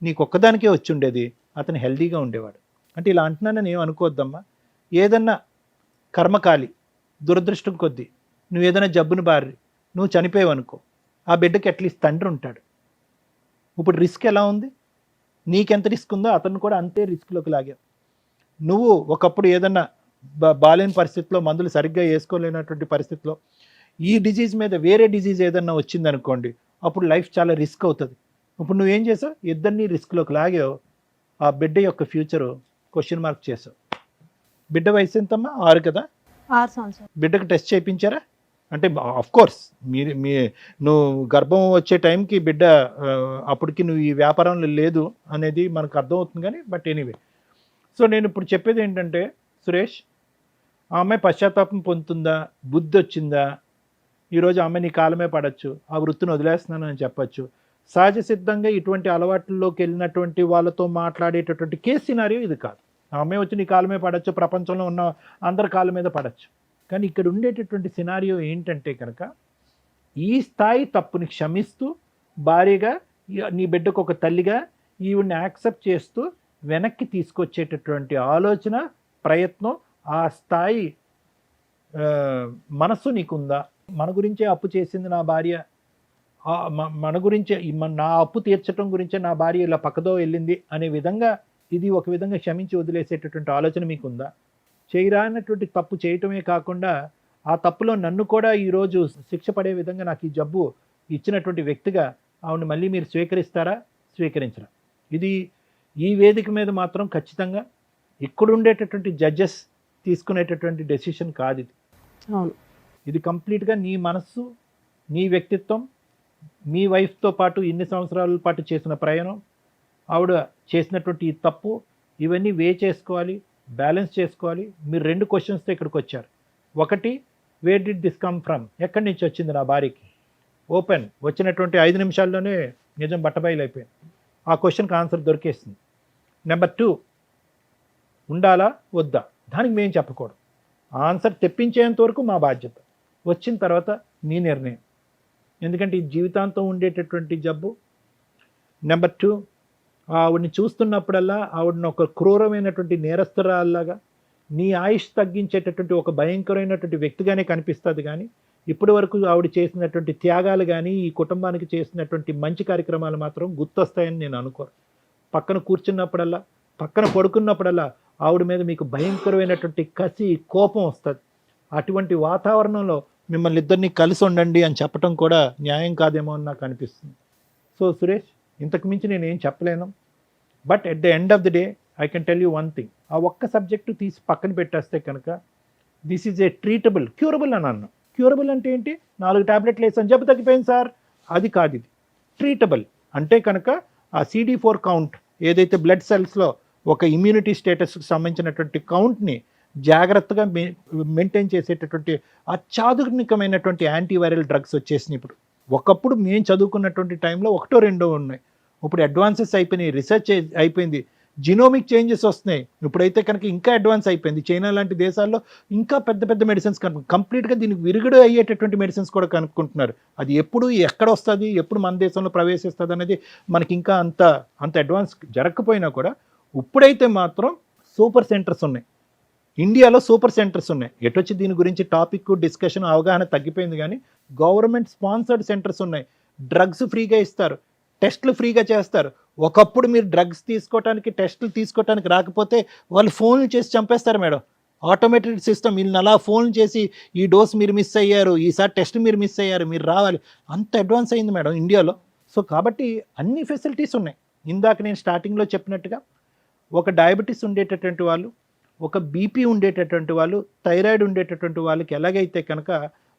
Speaker 3: నీకు ఒక్కదానికే వచ్చి ఉండేది, అతను హెల్దీగా ఉండేవాడు. అంటే ఇలా అంటున్నానని ఏం అనుకోవద్దమ్మా. ఏదన్నా కర్మకాలి దురదృష్టం కొద్దీ నువ్వు ఏదైనా జబ్బును బారి నువ్వు చనిపోయావు అనుకో, ఆ బిడ్డకి అట్లీస్ట్ తండ్రి ఉంటాడు. ఇప్పుడు రిస్క్ ఎలా ఉంది, నీకెంత రిస్క్ ఉందో అతను కూడా అంతే రిస్క్లోకి లాగావు. నువ్వు ఒకప్పుడు ఏదన్నా బాలేని పరిస్థితిలో, మందులు సరిగ్గా వేసుకోలేనటువంటి పరిస్థితిలో ఈ డిజీజ్ మీద వేరే డిజీజ్ ఏదన్నా వచ్చిందనుకోండి, అప్పుడు లైఫ్ చాలా రిస్క్ అవుతుంది. ఇప్పుడు నువ్వేం చేసావు, ఇద్దరిని రిస్క్లోకి లాగావు, ఆ బిడ్డ యొక్క ఫ్యూచరు క్వశ్చన్ మార్క్ చేసావు. బిడ్డ వయసు ఎంతమ్మా? 6 కదా?
Speaker 5: 6 సంవత్సరాలు.
Speaker 3: బిడ్డకు టెస్ట్ చేయించారా? అంటే కోర్స్ నువ్వు గర్భం వచ్చే టైంకి బిడ్డ అప్పటికి నువ్వు ఈ వ్యాపారంలో లేదు అనేది మనకు అర్థమవుతుంది, కానీ బట్ ఎనీవే. సో నేను ఇప్పుడు చెప్పేది ఏంటంటే సురేష్, ఆ అమ్మాయి పశ్చాత్తాపం పొందుతుందా, బుద్ధి వచ్చిందా, ఈరోజు ఆ అమ్మాయి నీ కాలమే పడవచ్చు, ఆ వృత్తిని వదిలేస్తున్నాను అని చెప్పచ్చు. సహజ సిద్ధంగా ఇటువంటి అలవాట్లలోకి వెళ్ళినటువంటి వాళ్ళతో మాట్లాడేటటువంటి కేస్ సినారియో ఇది కాదు. ఆ అమ్మాయి వచ్చి నీ కాలమే పడవచ్చు, ప్రపంచంలో ఉన్న అందరి కాళ్ళ మీద పడవచ్చు. కానీ ఇక్కడ ఉండేటటువంటి సినారియో ఏంటంటే కనుక ఈ స్థాయి తప్పుని క్షమిస్తూ భార్యగా, నీ బిడ్డకు ఒక తల్లిగా ఈవిడ్ని యాక్సెప్ట్ చేస్తూ వెనక్కి తీసుకొచ్చేటటువంటి ఆలోచన, ప్రయత్నం, ఆ స్థాయి మనస్సు నీకుందా? మన గురించే అప్పు చేసింది నా భార్య, మన గురించే నా అప్పు తీర్చడం గురించే నా భార్య ఇలా పక్కదో వెళ్ళింది అనే విధంగా, ఇది ఒక విధంగా క్షమించి వదిలేసేటటువంటి ఆలోచన మీకుందా? చేయరానటువంటి తప్పు చేయటమే కాకుండా ఆ తప్పులో నన్ను కూడా ఈరోజు శిక్ష పడే విధంగా నాకు ఈ జబ్బు ఇచ్చినటువంటి వ్యక్తిగా ఆవిడని మళ్ళీ మీరు స్వీకరిస్తారా, స్వీకరించరా? ఇది ఈ వేదిక మీద మాత్రం ఖచ్చితంగా ఇక్కడ ఉండేటటువంటి జడ్జెస్ తీసుకునేటటువంటి డెసిషన్ కాదు ఇది.
Speaker 6: అవును.
Speaker 3: ఇది కంప్లీట్గా నీ మనస్సు, నీ వ్యక్తిత్వం, మీ వైఫ్తో పాటు ఇన్ని సంవత్సరాల పాటు చేసిన ప్రయాణం, ఆవిడ చేసినటువంటి ఈ తప్పు, ఇవన్నీ చేసుకోవాలి, బ్యాలెన్స్ చేసుకోవాలి. మీరు 2 క్వశ్చన్స్తో ఇక్కడికి వచ్చారు. ఒకటి, where did this come from, ఎక్కడి నుంచి వచ్చింది నా భార్యకి? ఓపెన్, వచ్చినటువంటి 5 నిమిషాల్లోనే నిజం బట్టబయలు అయిపోయింది. ఆ క్వశ్చన్కి ఆన్సర్ దొరికేస్తుంది. నెంబర్ 2, ఉండాలా వద్దా, దానికి మేము చెప్పకూడదు. ఆన్సర్ తెప్పించేంత వరకు మా బాధ్యత, వచ్చిన తర్వాత మీ నిర్ణయం. ఎందుకంటే ఇది జీవితాంతం ఉండేటటువంటి జబ్బు. నెంబర్ 2, ఆవిడని చూస్తున్నప్పుడల్లా ఆవిడని ఒక క్రూరమైనటువంటి నేరస్తురాల్లాగా, నీ ఆయుష్ తగ్గించేటటువంటి ఒక భయంకరమైనటువంటి వ్యక్తిగానే కనిపిస్తుంది. కానీ ఇప్పటి వరకు ఆవిడ చేసినటువంటి త్యాగాలు కానీ, ఈ కుటుంబానికి చేసినటువంటి మంచి కార్యక్రమాలు మాత్రం గుర్తొస్తాయని నేను అనుకోను. పక్కన కూర్చున్నప్పుడల్లా, పక్కన పడుకున్నప్పుడల్లా ఆవిడ మీద మీకు భయంకరమైనటువంటి కసి, కోపం వస్తుంది. అటువంటి వాతావరణంలో మిమ్మల్ని ఇద్దరిని కలిసి ఉండండి అని చెప్పడం కూడా న్యాయం కాదేమో అని నాకు అనిపిస్తుంది. సో సురేష్, ఇంతకు మించి నేను ఏం చెప్పలేను. But at the end of the day I can tell you one thing. ఆ ఒక్క సబ్జెక్టు తీసి పక్కన పెట్టేస్తే కనుక this is a treatable, curable అని అన్నాను. క్యూరబుల్ అంటే ఏంటి? 4 టాబ్లెట్లు వేసాను జబ్బు తగ్గిపోయింది సార్, అది కాదు. ఇది ట్రీటబుల్ అంటే కనుక ఆ CD4 కౌంట్ ఏదైతే బ్లడ్ సెల్స్లో ఒక ఇమ్యూనిటీ స్టేటస్కి సంబంధించినటువంటి కౌంట్ని జాగ్రత్తగా మెయింటైన్ చేసేటటువంటి అత్యాధునికమైనటువంటి యాంటీవైరల్ డ్రగ్స్ వచ్చేసినాయి ఇప్పుడు. ఒకప్పుడు మేము చదువుకున్నటువంటి టైంలో 1-2 ఉన్నాయి. ఇప్పుడు అడ్వాన్సెస్ అయిపోయినాయి, రీసెర్చ్ అయిపోయింది, జినోమిక్ చేంజెస్ వస్తున్నాయి. ఇప్పుడైతే కనుక ఇంకా అడ్వాన్స్ అయిపోయింది. చైనా లాంటి దేశాల్లో ఇంకా పెద్ద పెద్ద మెడిసిన్స్ కంప్లీట్గా దీనికి విరుగుడు అయ్యేటటువంటి మెడిసిన్స్ కూడా కనుక్కుంటున్నారు. అది ఎప్పుడు ఎక్కడ వస్తుంది, ఎప్పుడు మన దేశంలో ప్రవేశిస్తుంది అనేది మనకి ఇంకా అంత అడ్వాన్స్ జరగకపోయినా కూడా ఇప్పుడైతే మాత్రం సూపర్ సెంటర్స్ ఉన్నాయి. ఇండియాలో సూపర్ సెంటర్స్ ఉన్నాయి. ఎటొచ్చి దీని గురించి టాపిక్ డిస్కషన్ అవగాహన తగ్గిపోయింది. కానీ గవర్నమెంట్ స్పాన్సర్డ్ సెంటర్స్ ఉన్నాయి. డ్రగ్స్ ఫ్రీగా ఇస్తారు, టెస్టులు ఫ్రీగా చేస్తారు. ఒకప్పుడు మీరు డ్రగ్స్ తీసుకోవడానికి, టెస్టులు తీసుకోవడానికి రాకపోతే వాళ్ళు ఫోన్లు చేసి చంపేస్తారు మేడం. ఆటోమేటెడ్ సిస్టమ్, వీళ్ళని అలా ఫోన్ చేసి ఈ డోస్ మీరు మిస్ అయ్యారు, ఈసారి టెస్ట్ మీరు మిస్ అయ్యారు, మీరు రావాలి, అంత అడ్వాన్స్ అయింది మేడం ఇండియాలో. సో కాబట్టి అన్ని ఫెసిలిటీస్ ఉన్నాయి. ఇందాక నేను స్టార్టింగ్లో చెప్పినట్టుగా ఒక డయాబెటీస్ ఉండేటటువంటి వాళ్ళు, ఒక బీపీ ఉండేటటువంటి వాళ్ళు, థైరాయిడ్ ఉండేటటువంటి వాళ్ళకి ఎలాగైతే కనుక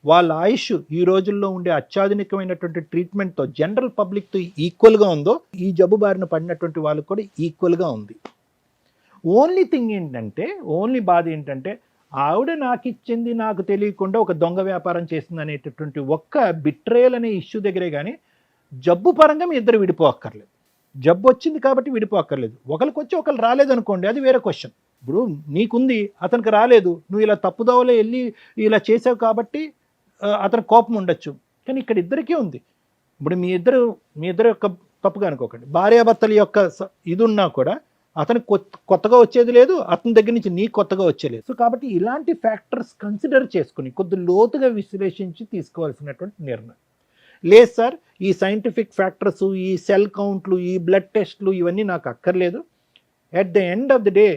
Speaker 3: వాళ్ళ ఆయుష్ ఈ రోజుల్లో ఉండే అత్యాధునికమైనటువంటి ట్రీట్మెంట్తో జనరల్ పబ్లిక్తో ఈక్వల్గా ఉందో, ఈ జబ్బు బారిన పడినటువంటి వాళ్ళకి కూడా ఈక్వల్గా ఉంది. ఓన్లీ థింగ్ ఏంటంటే, ఓన్లీ బాధ ఏంటంటే, ఆవిడ నాకు ఇచ్చింది నాకు తెలియకుండా ఒక దొంగ వ్యాపారం చేసింది అనేటటువంటి ఒక్క బిట్రేయల్ అనే ఇష్యూ దగ్గరే. కానీ జబ్బు పరంగా మీ ఇద్దరు విడిపోక్కర్లేదు. జబ్బు వచ్చింది కాబట్టి విడిపోక్కర్లేదు. ఒకరికి వచ్చి ఒకరు రాలేదు అనుకోండి, అది వేరే క్వశ్చన్. ఇప్పుడు నీకుంది, అతనికి రాలేదు, నువ్వు ఇలా తప్పుదోవలో వెళ్ళి ఇలా చేసావు కాబట్టి అతనికి కోపం ఉండొచ్చు. కానీ ఇక్కడ ఇద్దరికీ ఉంది. ఇప్పుడు మీ ఇద్దరు యొక్క తప్పుగా అనుకోకండి. భార్యాభర్తల యొక్క ఇది ఉన్నా కూడా అతనికి కొత్తగా వచ్చేది లేదు, అతని దగ్గర నుంచి నీకు కొత్తగా వచ్చేలేదు. సో కాబట్టి ఇలాంటి ఫ్యాక్టర్స్ కన్సిడర్ చేసుకుని కొద్ది లోతుగా విశ్లేషించి తీసుకోవాల్సినటువంటి నిర్ణయం. లేదు సార్, ఈ సైంటిఫిక్ ఫ్యాక్టర్స్, ఈ సెల్ కౌంట్లు, ఈ బ్లడ్ టెస్ట్లు ఇవన్నీ నాకు అక్కర్లేదు. At the end of the day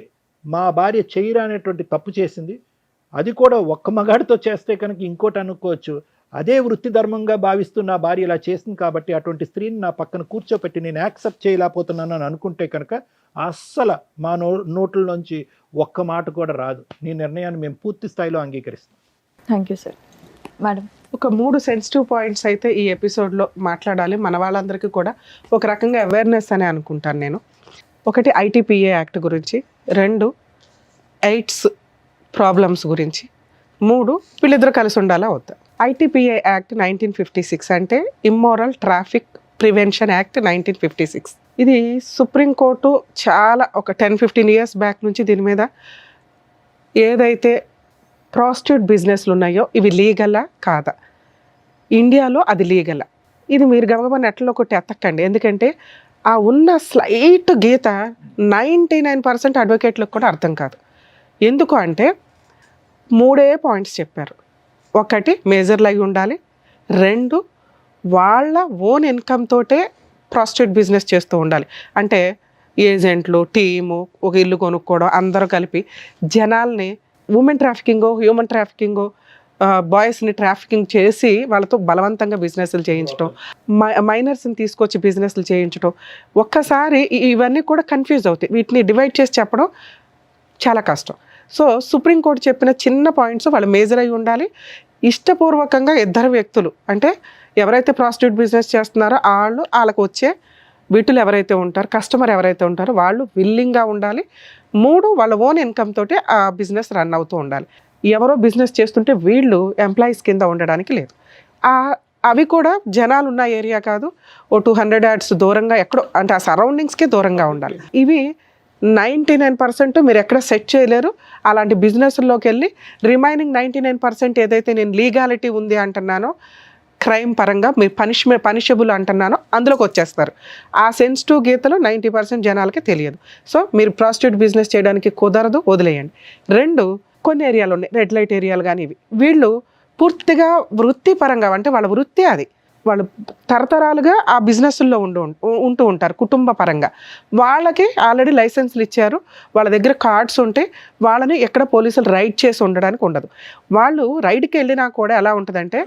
Speaker 3: మా భార్య చేయరా అనేటువంటి తప్పు చేసింది. అది కూడా ఒక్క మగాడితో చేస్తే కనుక ఇంకోటి అనుకోవచ్చు, అదే వృత్తి ధర్మంగా భావిస్తూ నా భార్య ఇలా చేసింది కాబట్టి అటువంటి స్త్రీని నా పక్కన కూర్చోపెట్టి నేను యాక్సెప్ట్ చేయలేకపోతున్నాను అని అనుకుంటే కనుక అస్సలు మా నోట్లలోంచి ఒక్క మాట కూడా రాదు. నీ నిర్ణయాన్ని మేము పూర్తి స్థాయిలో అంగీకరిస్తాం.
Speaker 4: Thank you sir. మేడం,
Speaker 6: ఒక 3 సెన్సిటివ్ పాయింట్స్ అయితే ఈ ఎపిసోడ్లో మాట్లాడాలి. మన వాళ్ళందరికీ కూడా ఒక రకంగా అవేర్నెస్ అని అనుకుంటాను నేను. ఒకటి ITPA యాక్ట్ గురించి, 2 ఎయిడ్స్ ప్రాబ్లమ్స్ గురించి, 3 వీళ్ళిద్దరు కలిసి ఉండాలా వద్దా. ITPA యాక్ట్ 1956 అంటే ఇమ్మోరల్ ట్రాఫిక్ ప్రివెన్షన్ యాక్ట్ 1956. ఇది సుప్రీంకోర్టు చాలా ఒక 10-15 ఇయర్స్ బ్యాక్ నుంచి దీని మీద ఏదైతే ప్రాస్టిట్యూట్ బిజినెస్లు ఉన్నాయో ఇవి లీగలా కాదా, ఇండియాలో అది లీగలా, ఇది మీరు గమగమ నెట్లో ఒకటి ఎత్తకండి. ఎందుకంటే ఆ ఉన్న స్లైట్ గీత 99% అడ్వకేట్లకు కూడా అర్థం కాదు. ఎందుకు అంటే 3 పాయింట్స్ చెప్పారు. 1 మేజర్లు అయి ఉండాలి, 2 వాళ్ళ ఓన్ ఇన్కమ్ తోటే ప్రాస్టిట్యూట్ బిజినెస్ చేస్తూ ఉండాలి. అంటే ఏజెంట్లు, టీము, ఒక ఇల్లు కొనుక్కోవడం, అందరూ కలిపి జనాల్ని ఉమెన్ ట్రాఫికింగో హ్యూమన్ ట్రాఫికింగో బాయ్స్ని ట్రాఫికింగ్ చేసి వాళ్ళతో బలవంతంగా బిజినెస్లు చేయించడం, మైనర్స్ని తీసుకొచ్చి బిజినెస్లు చేయించడం, ఒక్కసారి ఇవన్నీ కూడా కన్ఫ్యూజ్ అవుతాయి. వీటిని డివైడ్ చేసి చెప్పడం చాలా కష్టం. సో సుప్రీంకోర్టు చెప్పిన చిన్న పాయింట్స్ వాళ్ళు మేజర్ అయి ఉండాలి. ఇష్టపూర్వకంగా ఇద్దరు వ్యక్తులు, అంటే ఎవరైతే ప్రాస్టిట్యూట్ బిజినెస్ చేస్తున్నారో వాళ్ళకు వచ్చే వీటిలో ఎవరైతే ఉంటారో, కస్టమర్ ఎవరైతే ఉంటారో వాళ్ళు విల్లింగ్గా ఉండాలి. 3, వాళ్ళ ఓన్ ఇన్కమ్ తోటి ఆ బిజినెస్ రన్ అవుతూ ఉండాలి. ఎవరో బిజినెస్ చేస్తుంటే వీళ్ళు ఎంప్లాయీస్ కింద ఉండడానికి లేదు. అవి కూడా జనాలు ఉన్న ఏరియా కాదు, ఓ 200 yards దూరంగా ఎక్కడో, అంటే ఆ సరౌండింగ్స్కే దూరంగా ఉండాలి. ఇవి 99% మీరు ఎక్కడ సెట్ చేయలేరు. అలాంటి బిజినెస్లోకి వెళ్ళి రిమైనింగ్ 99% ఏదైతే నేను లీగాలిటీ ఉంది అంటున్నానో, క్రైమ్ పరంగా మీరు పనిషబుల్ అంటున్నానో అందులోకి వచ్చేస్తారు. ఆ సెన్సిటివ్ గీతలు 90% జనాలకి తెలియదు. సో మీరు ప్రాస్టిట్యూట్ బిజినెస్ చేయడానికి కుదరదు, వదిలేయండి. 2, కొన్ని ఏరియాలు ఉన్నాయి, రెడ్ లైట్ ఏరియాలు కానీ, వీళ్ళు పూర్తిగా వృత్తిపరంగా, అంటే వాళ్ళ వృత్తి అది, వాళ్ళు తరతరాలుగా ఆ బిజినెస్లో ఉంటూ ఉంటారు కుటుంబ పరంగా. వాళ్ళకి ఆల్రెడీ లైసెన్స్లు ఇచ్చారు, వాళ్ళ దగ్గర కార్డ్స్ ఉంటే వాళ్ళని ఎక్కడ పోలీసులు రైడ్ చేసి ఉండడానికి ఉండదు. వాళ్ళు రైడ్కి వెళ్ళినా కూడా ఎలా ఉంటుందంటే,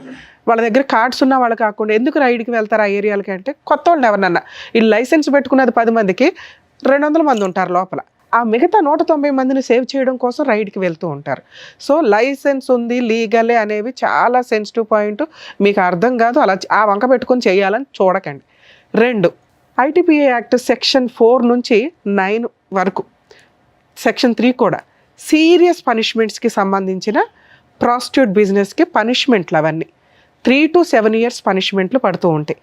Speaker 6: వాళ్ళ దగ్గర కార్డ్స్ ఉన్న వాళ్ళు కాకుండా ఎందుకు రైడ్కి వెళ్తారు ఆ ఏరియాలకి అంటే, కొత్త వాళ్ళని ఎవరన్నా, ఈ లైసెన్స్ పెట్టుకున్నది 10 మందికి 200 మంది ఉంటారు లోపల, ఆ మిగతా 190 మందిని సేవ్ చేయడం కోసం రైడ్కి వెళ్తూ ఉంటారు. సో లైసెన్స్ ఉంది, లీగలే అనేవి చాలా సెన్సిటివ్ పాయింట్. మీకు అర్థం కాదు, అలా ఆ వంక పెట్టుకొని చేయాలని చూడకండి. 2, ITPA యాక్ట్ సెక్షన్ 4 నుంచి 9 వరకు, సెక్షన్ 3 కూడా సీరియస్ పనిష్మెంట్స్కి సంబంధించిన ప్రాస్టిట్యూట్ బిజినెస్కి పనిష్మెంట్లు అవన్నీ 3 to 7 years పనిష్మెంట్లు పడుతూ ఉంటాయి.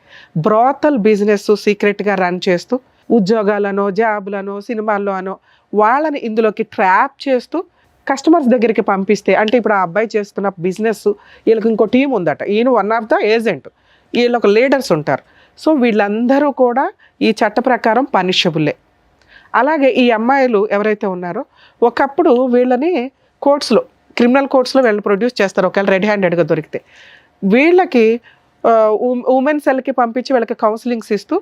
Speaker 6: బ్రాతల్ బిజినెస్ సీక్రెట్గా రన్ చేస్తూ ఉద్యోగాలనో, జాబులనో, సినిమాల్లో అనో వాళ్ళని ఇందులోకి ట్రాప్ చేస్తూ కస్టమర్స్ దగ్గరికి పంపిస్తే, అంటే ఇప్పుడు ఆ అబ్బాయి చేస్తున్న బిజినెస్, వీళ్ళకి ఇంకో టీం ఉందట, ఈయన వన్ ఆఫ్ ద ఏజెంట్, వీళ్ళు ఒక లీడర్స్ ఉంటారు. సో వీళ్ళందరూ కూడా ఈ చట్ట ప్రకారం పనిషబుల్లే. అలాగే ఈ అమ్మాయిలు ఎవరైతే ఉన్నారో, ఒకప్పుడు వీళ్ళని కోర్ట్స్లో, క్రిమినల్ కోర్ట్స్లో వీళ్ళని ప్రొడ్యూస్ చేస్తారు ఒకవేళ రెడ్ హ్యాండెడ్గా దొరికితే. వీళ్ళకి ఉమెన్ సెల్కి పంపించి వీళ్ళకి కౌన్సిలింగ్స్ ఇస్తూ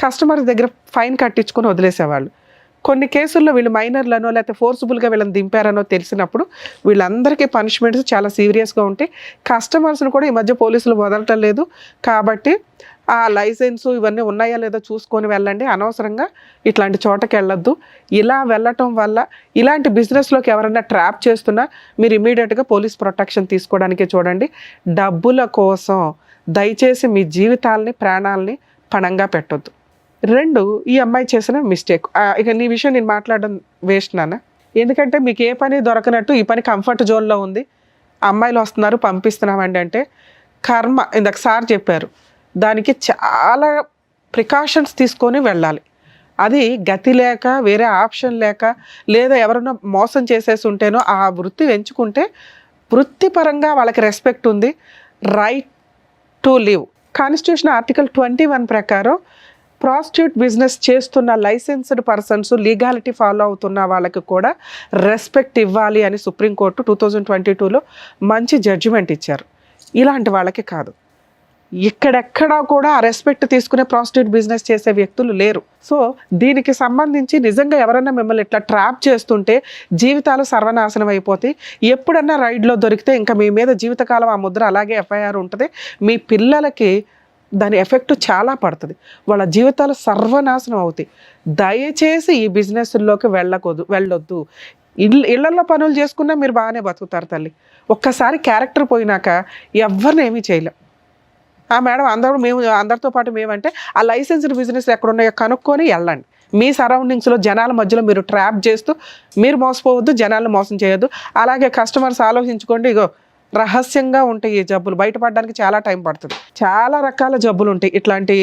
Speaker 6: కస్టమర్స్ దగ్గర ఫైన్ కట్టించుకొని వదిలేసేవాళ్ళు. కొన్ని కేసుల్లో వీళ్ళు మైనర్లనో లేకపోతే ఫోర్స్ఫుల్గా వీళ్ళని దింపారనో తెలిసినప్పుడు వీళ్ళందరికీ పనిష్మెంట్స్ చాలా సీరియస్గా ఉంటాయి. కస్టమర్స్ని కూడా ఈ మధ్య పోలీసులు వదలటం లేదు. కాబట్టి ఆ లైసెన్సు ఇవన్నీ ఉన్నాయా లేదో చూసుకొని వెళ్ళండి, అనవసరంగా ఇట్లాంటి చోటకి వెళ్ళొద్దు. ఇలా వెళ్ళటం వల్ల ఇలాంటి బిజినెస్లోకి ఎవరైనా ట్రాప్ చేస్తున్నా మీరు ఇమీడియట్గా పోలీస్ ప్రొటెక్షన్ తీసుకోవడానికే చూడండి. డబ్బుల కోసం దయచేసి మీ జీవితాలని, ప్రాణాలని పణంగా పెట్టొద్దు. 2, ఈ అమ్మాయి చేసిన మిస్టేక్. ఇక నీ విషయం నేను మాట్లాడడం వేస్ట్ నాన్న, ఎందుకంటే మీకు ఏ పని దొరకనట్టు ఈ పని కంఫర్ట్ జోన్లో ఉంది, అమ్మాయిలు వస్తున్నారు పంపిస్తున్నామండి అంటే కర్మ. ఇందాక సార్ చెప్పారు, దానికి చాలా ప్రికాషన్స్ తీసుకొని వెళ్ళాలి. అది గతి లేక, వేరే ఆప్షన్ లేక, లేదా ఎవరైనా మోసం చేసేసి ఉంటేనో ఆ వృత్తి ఎంచుకుంటే వృత్తిపరంగా వాళ్ళకి రెస్పెక్ట్ ఉంది. Right to live. Constitution article 21 ప్రకారం ప్రాస్టిట్యూట్ బిజినెస్ చేస్తున్న లైసెన్స్డ్ పర్సన్స్, లీగాలిటీ ఫాలో అవుతున్న వాళ్ళకి కూడా రెస్పెక్ట్ ఇవ్వాలి అని సుప్రీంకోర్టు 2022లో మంచి జడ్జిమెంట్ ఇచ్చారు. ఇలాంటి వాళ్ళకి కాదు, ఇక్కడెక్కడా కూడా ఆ రెస్పెక్ట్ తీసుకునే ప్రాస్టిట్యూట్ బిజినెస్ చేసే వ్యక్తులు లేరు. సో దీనికి సంబంధించి నిజంగా ఎవరైనా మిమ్మల్ని ఇట్లా ట్రాప్ చేస్తుంటే జీవితాలు సర్వనాశనం అయిపోతాయి. ఎప్పుడన్నా రైడ్లో దొరికితే ఇంకా మీ మీద జీవితకాలం ఆ ముద్ర అలాగే FIR ఉంటుంది. మీ పిల్లలకి దాని ఎఫెక్ట్ చాలా పడుతుంది, వాళ్ళ జీవితాలు సర్వనాశనం అవుతాయి. దయచేసి ఈ బిజినెస్లోకి వెళ్ళొద్దు. ఇళ్లలో పనులు చేసుకున్నా మీరు బాగానే బతుకుతారు తల్లి. ఒక్కసారి క్యారెక్టర్ పోయినాక ఎవరిని ఏమీ చేయలేం. మేడం అందరితో పాటు మేమంటే ఆ లైసెన్స్డ్ బిజినెస్ ఎక్కడున్నాయో కనుక్కొని వెళ్ళండి. మీ సరౌండింగ్స్లో జనాల మధ్యలో మీరు ట్రాప్ చేస్తూ మీరు మోసపోవద్దు, జనాలను మోసం చేయొద్దు. అలాగే కస్టమర్స్ ఆలోచించుకోండి, ఇగో రహస్యంగా ఉంటాయి ఈ జబ్బులు, బయటపడడానికి చాలా టైం పడుతుంది. చాలా రకాల జబ్బులు ఉంటాయి ఇట్లాంటి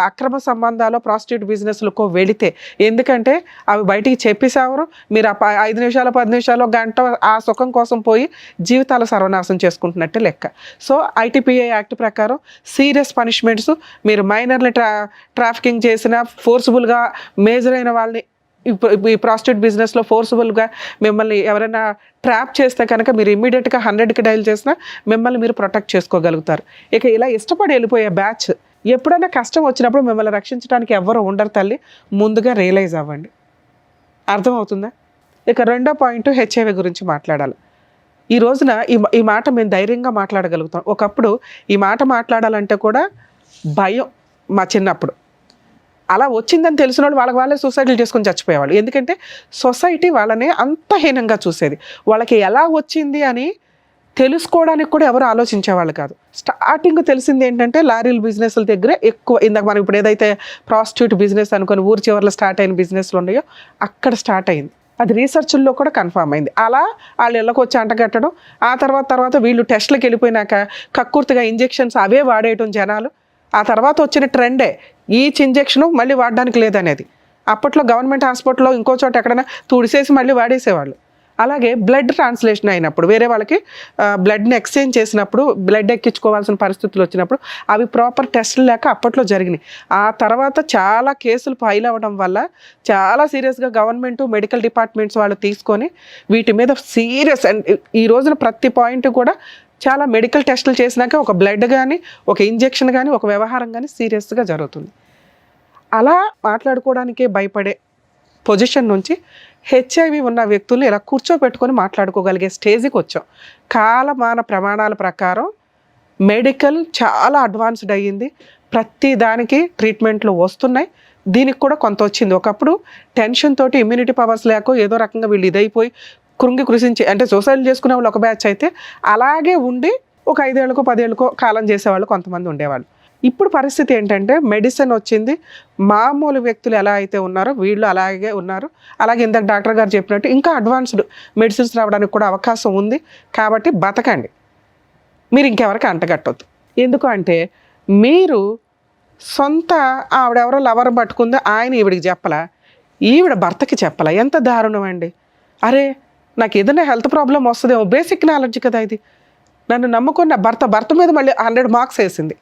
Speaker 6: అక్రమ సంబంధాలు ప్రాస్టిట్యూట్ బిజినెస్లకు వెళితే. ఎందుకంటే అవి బయటికి చెప్పేసావరు, మీరు 5 నిమిషాలు 10 నిమిషాలు గంట ఆ సుఖం కోసం పోయి జీవితాలు సర్వనాశనం చేసుకుంటున్నట్టే లెక్క. సో ITPA యాక్ట్ ప్రకారం సీరియస్ పనిష్మెంట్స్, మీరు మైనర్ని ట్రాఫికింగ్ చేసిన, ఫోర్స్ఫుల్గా మేజర్ అయిన వాళ్ళని ఈ ప్రాస్టిట్యూట్ బిజినెస్లో ఫోర్స్ఫుల్గా మిమ్మల్ని ఎవరైనా ట్రాప్ చేస్తే కనుక మీరు ఇమ్మీడియట్గా 100కి డైల్ చేసినా మిమ్మల్ని మీరు ప్రొటెక్ట్ చేసుకోగలుగుతారు. ఇక ఇలా ఇష్టపడి వెళ్ళిపోయే బ్యాచ్, ఎప్పుడైనా కష్టం వచ్చినప్పుడు మిమ్మల్ని రక్షించడానికి ఎవ్వరూ ఉండరు తల్లి, ముందుగా రియలైజ్ అవ్వండి. అర్థమవుతుందా? ఇక 2వ పాయింట్ HIV గురించి మాట్లాడాలి. ఈ రోజున ఈ మాట మేము ధైర్యంగా మాట్లాడగలుగుతాం. ఒకప్పుడు ఈ మాట మాట్లాడాలంటే కూడా భయం మా చిన్నప్పుడు. అలా వచ్చిందని తెలిసిన వాళ్ళు వాళ్ళే సూసైడ్లు చేసుకొని చచ్చిపోయేవాళ్ళు. ఎందుకంటే సొసైటీ వాళ్ళని అంత హీనంగా చూసేది. వాళ్ళకి ఎలా వచ్చింది అని తెలుసుకోవడానికి కూడా ఎవరు ఆలోచించేవాళ్ళు కాదు. స్టార్టింగ్ తెలిసింది ఏంటంటే లారీల బిజినెస్ల దగ్గరే ఎక్కువ. ఇందాక మనం ఇప్పుడు ఏదైతే ప్రాస్టిట్యూట్ బిజినెస్ అనుకొని ఊరి చివరిలో స్టార్ట్ అయిన బిజినెస్లు ఉన్నాయో అక్కడ స్టార్ట్ అయింది. అది రీసెర్చ్ల్లో కూడా కన్ఫర్మ్ అయింది. అలా వాళ్ళు ఇళ్ళకి వచ్చి అంటగట్టడం, ఆ తర్వాత వీళ్ళు టెస్ట్లకు వెళ్ళిపోయినాక కక్కుర్తిగా ఇంజెక్షన్స్ అవే వాడేయటం జనాలు. ఆ తర్వాత వచ్చిన ట్రెండే ఈచ్ ఇంజెక్షను మళ్ళీ వాడడానికి లేదనేది. అప్పట్లో గవర్నమెంట్ హాస్పిటల్లో ఇంకో చోట ఎక్కడైనా తుడిసేసి మళ్ళీ వాడేసేవాళ్ళు. అలాగే బ్లడ్ ట్రాన్స్లేషన్ అయినప్పుడు వేరే వాళ్ళకి బ్లడ్ని ఎక్స్చేంజ్ చేసినప్పుడు బ్లడ్ ఎక్కించుకోవాల్సిన పరిస్థితులు వచ్చినప్పుడు అవి ప్రాపర్ టెస్టులు లేక అప్పట్లో జరిగినాయి. ఆ తర్వాత చాలా కేసులు ఫైల్ అవ్వడం వల్ల చాలా సీరియస్గా గవర్నమెంట్ మెడికల్ డిపార్ట్మెంట్స్ వాళ్ళు తీసుకొని వీటి మీద సీరియస్. అండ్ ఈ రోజున ప్రతి పాయింట్ కూడా చాలా మెడికల్ టెస్టులు చేసినాక ఒక బ్లడ్ కానీ ఒక ఇంజెక్షన్ కానీ ఒక వ్యవహారం కానీ సీరియస్గా జరుగుతుంది. అలా మాట్లాడుకోవడానికే భయపడే పొజిషన్ నుంచి హెచ్ఐవి ఉన్న వ్యక్తుల్ని ఇలా కూర్చోబెట్టుకొని మాట్లాడుకోగలిగే స్టేజ్కి వచ్చాం. కాలమాన ప్రమాణాల ప్రకారం మెడికల్ చాలా అడ్వాన్స్డ్ అయ్యింది. ప్రతి దానికి ట్రీట్మెంట్లు వస్తున్నాయి. దీనికి కూడా కొంత వచ్చింది. ఒకప్పుడు టెన్షన్ తోటి ఇమ్యూనిటీ పవర్స్ లేక ఏదో రకంగా వీళ్ళు ఇదైపోయి కృషించి అంటే సూసైడ్ చేసుకునే వాళ్ళు ఒక బ్యాచ్ అయితే అలాగే ఉండి ఒక 5 ఏళ్ళకో 10 ఏళ్ళకో కాలం చేసేవాళ్ళు కొంతమంది ఉండేవాళ్ళు. ఇప్పుడు పరిస్థితి ఏంటంటే మెడిసిన్ వచ్చింది. మామూలు వ్యక్తులు ఎలా అయితే ఉన్నారో వీళ్ళు అలాగే ఉన్నారు. అలాగే ఇందాక డాక్టర్ గారు చెప్పినట్టు ఇంకా అడ్వాన్స్డ్ మెడిసిన్స్ రావడానికి కూడా అవకాశం ఉంది. కాబట్టి బతకండి, మీరు ఇంకెవరికి అంటగట్టొద్దు. ఎందుకు అంటే మీరు సొంత ఆవిడెవరో లవర్ పట్టుకుందో ఆయన ఈవిడికి చెప్పలా, ఈవిడ భర్తకి చెప్పలా. ఎంత దారుణం అండి. అరే నాకు ఏదైనా హెల్త్ ప్రాబ్లం వస్తుందేమో, బేసిక్ నాలెడ్జ్ కదా ఇది. నన్ను నమ్ముకున్న భర్త మీద మళ్ళీ 100 మార్క్స్ వేసింది.